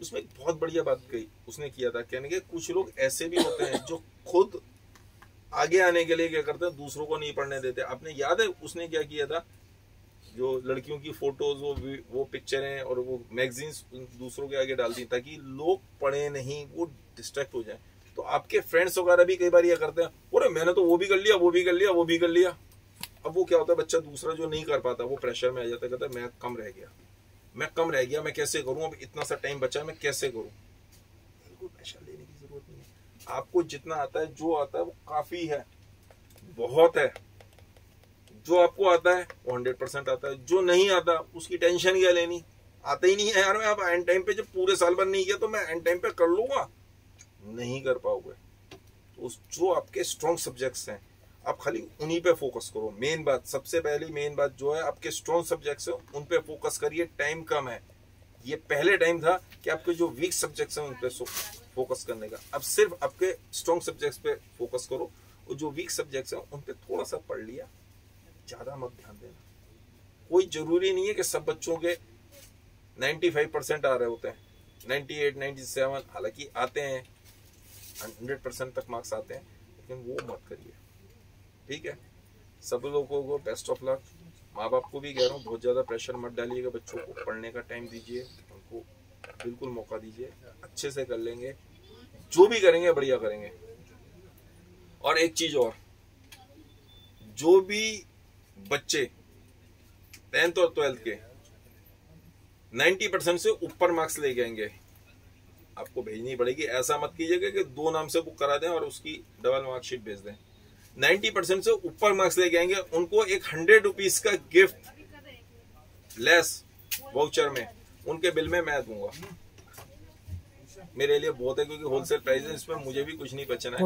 उसमें एक बहुत बढ़िया बात कही उसने किया था, कहने के कुछ लोग ऐसे भी होते हैं जो खुद आगे आने के लिए क्या करते हैं, दूसरों को नहीं पढ़ने देते। आपने याद है उसने क्या किया था, जो लड़कियों की फोटोज, वो पिक्चरें और वो मैगजीन्स दूसरों के आगे डाल दी ताकि लोग पढ़े नहीं, वो डिस्ट्रैक्ट हो जाए। तो आपके फ्रेंड्स वगैरह भी कई बार ये करते हैं, अरे मैंने तो वो भी कर लिया। अब वो क्या होता है, बच्चा दूसरा जो नहीं कर पाता वो प्रेशर में आ जाता है, कहता है मैं कम रह गया, मैं कैसे करूं, अब इतना सा टाइम बचा है, मैं कैसे करूं। बिल्कुल प्रेशर लेने की जरूरत नहीं है। आपको जितना आता है, जो आता है वो काफी है, बहुत है। जो आपको आता है वो 100% आता है, जो नहीं आता उसकी टेंशन क्या लेनी, आता ही नहीं है यार। मैं अब एंड टाइम पे, जब पूरे साल भर नहीं किया तो मैं एंड टाइम पे कर लूंगा, नहीं कर पाओगे। तो जो आपके स्ट्रॉन्ग सब्जेक्ट्स हैं आप खाली उन्हीं पे फोकस करो। मेन बात, सबसे पहली मेन बात जो है, आपके स्ट्रॉन्ग सब्जेक्ट्स हैं उन पे फोकस करिए। टाइम कम है, ये पहले टाइम था कि आपके जो वीक सब्जेक्ट्स हैं उन पे फोकस करने का। अब सिर्फ आपके स्ट्रॉन्ग सब्जेक्ट्स पे फोकस करो, और जो वीक सब्जेक्ट्स हैं उन पे थोड़ा सा पढ़ लिया, ज्यादा मत ध्यान देना। कोई जरूरी नहीं है कि सब बच्चों के 95% आ रहे होते हैं, 98, 97, हालांकि आते हैं 100% तक मार्क्स आते हैं, लेकिन वो मत करिए, ठीक है। सब लोगों को बेस्ट ऑफ लक। माँ बाप को भी कह रहा हूँ, बहुत ज़्यादा प्रेशर मत डालिएगा बच्चों को, पढ़ने का टाइम दीजिए उनको, बिल्कुल मौका दीजिए, अच्छे से कर लेंगे, जो भी करेंगे बढ़िया करेंगे। और एक चीज और, जो भी बच्चे 10th और 12th के 90% से ऊपर मार्क्स लेके आएंगे, आपको भेजनी पड़ेगी। ऐसा मत कीजिएगा कि 2 नाम से बुक करा दें और उसकी डबल मार्कशीट भेज दें। 90% से ऊपर मार्क्स लेके आएंगे, उनको एक 100 रुपीज का गिफ्ट लेस वाउचर में उनके बिल में मैं दूंगा। मेरे लिए बहुत है, क्योंकि होलसेल प्राइस है, इसमें मुझे भी कुछ नहीं बचना है।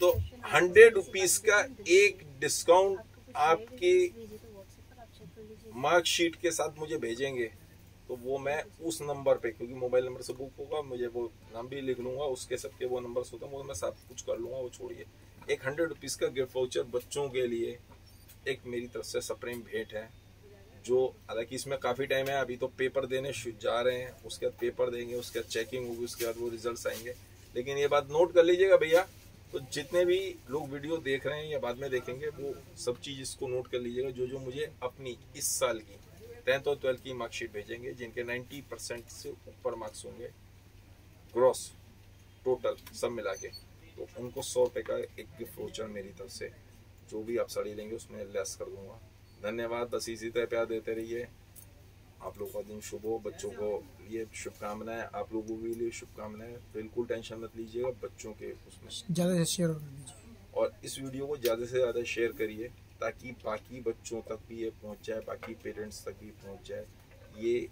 तो 100 रुपीज का एक डिस्काउंट आपकी मार्कशीट के साथ मुझे भेजेंगे, तो वो मैं उस नंबर पे, क्योंकि मोबाइल नंबर से बुक होगा, मुझे वो नाम भी लिख लूंगा, उसके सबके वो नंबर होते हैं, वो मैं सब कुछ कर लूंगा, वो छोड़िए। एक 100 रुपीज का गिफ्ट वाउचर बच्चों के लिए एक मेरी तरफ से सप्रेम भेंट है, जो हालांकि इसमें काफ़ी टाइम है, अभी तो पेपर देने जा रहे हैं, उसके बाद पेपर देंगे, उसके बाद चेकिंग होगी, उसके बाद वो रिजल्ट आएंगे। लेकिन ये बात नोट कर लीजिएगा भैया, तो जितने भी लोग वीडियो देख रहे हैं या बाद में देखेंगे, वो सब चीज़ इसको नोट कर लीजिएगा, जो मुझे अपनी इस साल की 10th और 12th की मार्कशीट भेजेंगे, जिनके 90% से ऊपर मार्क्स होंगे ग्रॉस टोटल सब मिला के, तो उनको 100 रुपये का एक गिफ्ट वाउचर मेरी तरफ से, जो भी आप साड़ी लेंगे उसमें लेस कर दूंगा। धन्यवाद, बस इसी तरह प्यार देते रहिए। आप लोगों का दिन शुभ हो, बच्चों को लिए शुभकामनाएं, आप लोगों के लिए शुभकामनाएं। बिल्कुल टेंशन मत लीजिएगा बच्चों के उसमें, ज़्यादा से शेयर कर दीजिए और इस वीडियो को ज़्यादा से ज़्यादा शेयर करिए, ताकि बाकी बच्चों तक भी ये पहुंच जाए, बाकी पेरेंट्स तक भी पहुंच जाए। ये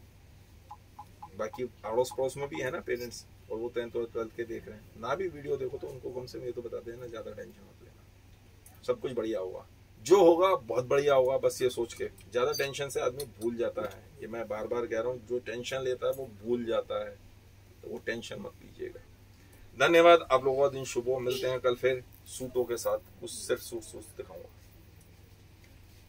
बाकी अड़ोस पड़ोस में भी है ना पेरेंट्स, और वो 10th और 12th के देख रहे हैं, ना भी वीडियो देखो तो उनको कम से कम ये तो बता देना, ज़्यादा टेंशन मत लेना, सब कुछ बढ़िया होगा, जो होगा बहुत बढ़िया होगा। बस ये सोच के, ज़्यादा टेंशन से आदमी भूल जाता है, ये मैं बार बार कह रहा हूँ, जो टेंशन लेता है वो भूल जाता है, तो वो टेंशन मत लीजिएगा। धन्यवाद, आप लोगों का दिन शुभ हो। मिलते हैं कल फिर सूटों के साथ, कुछ सिर्फ सूट दिखाऊंगा।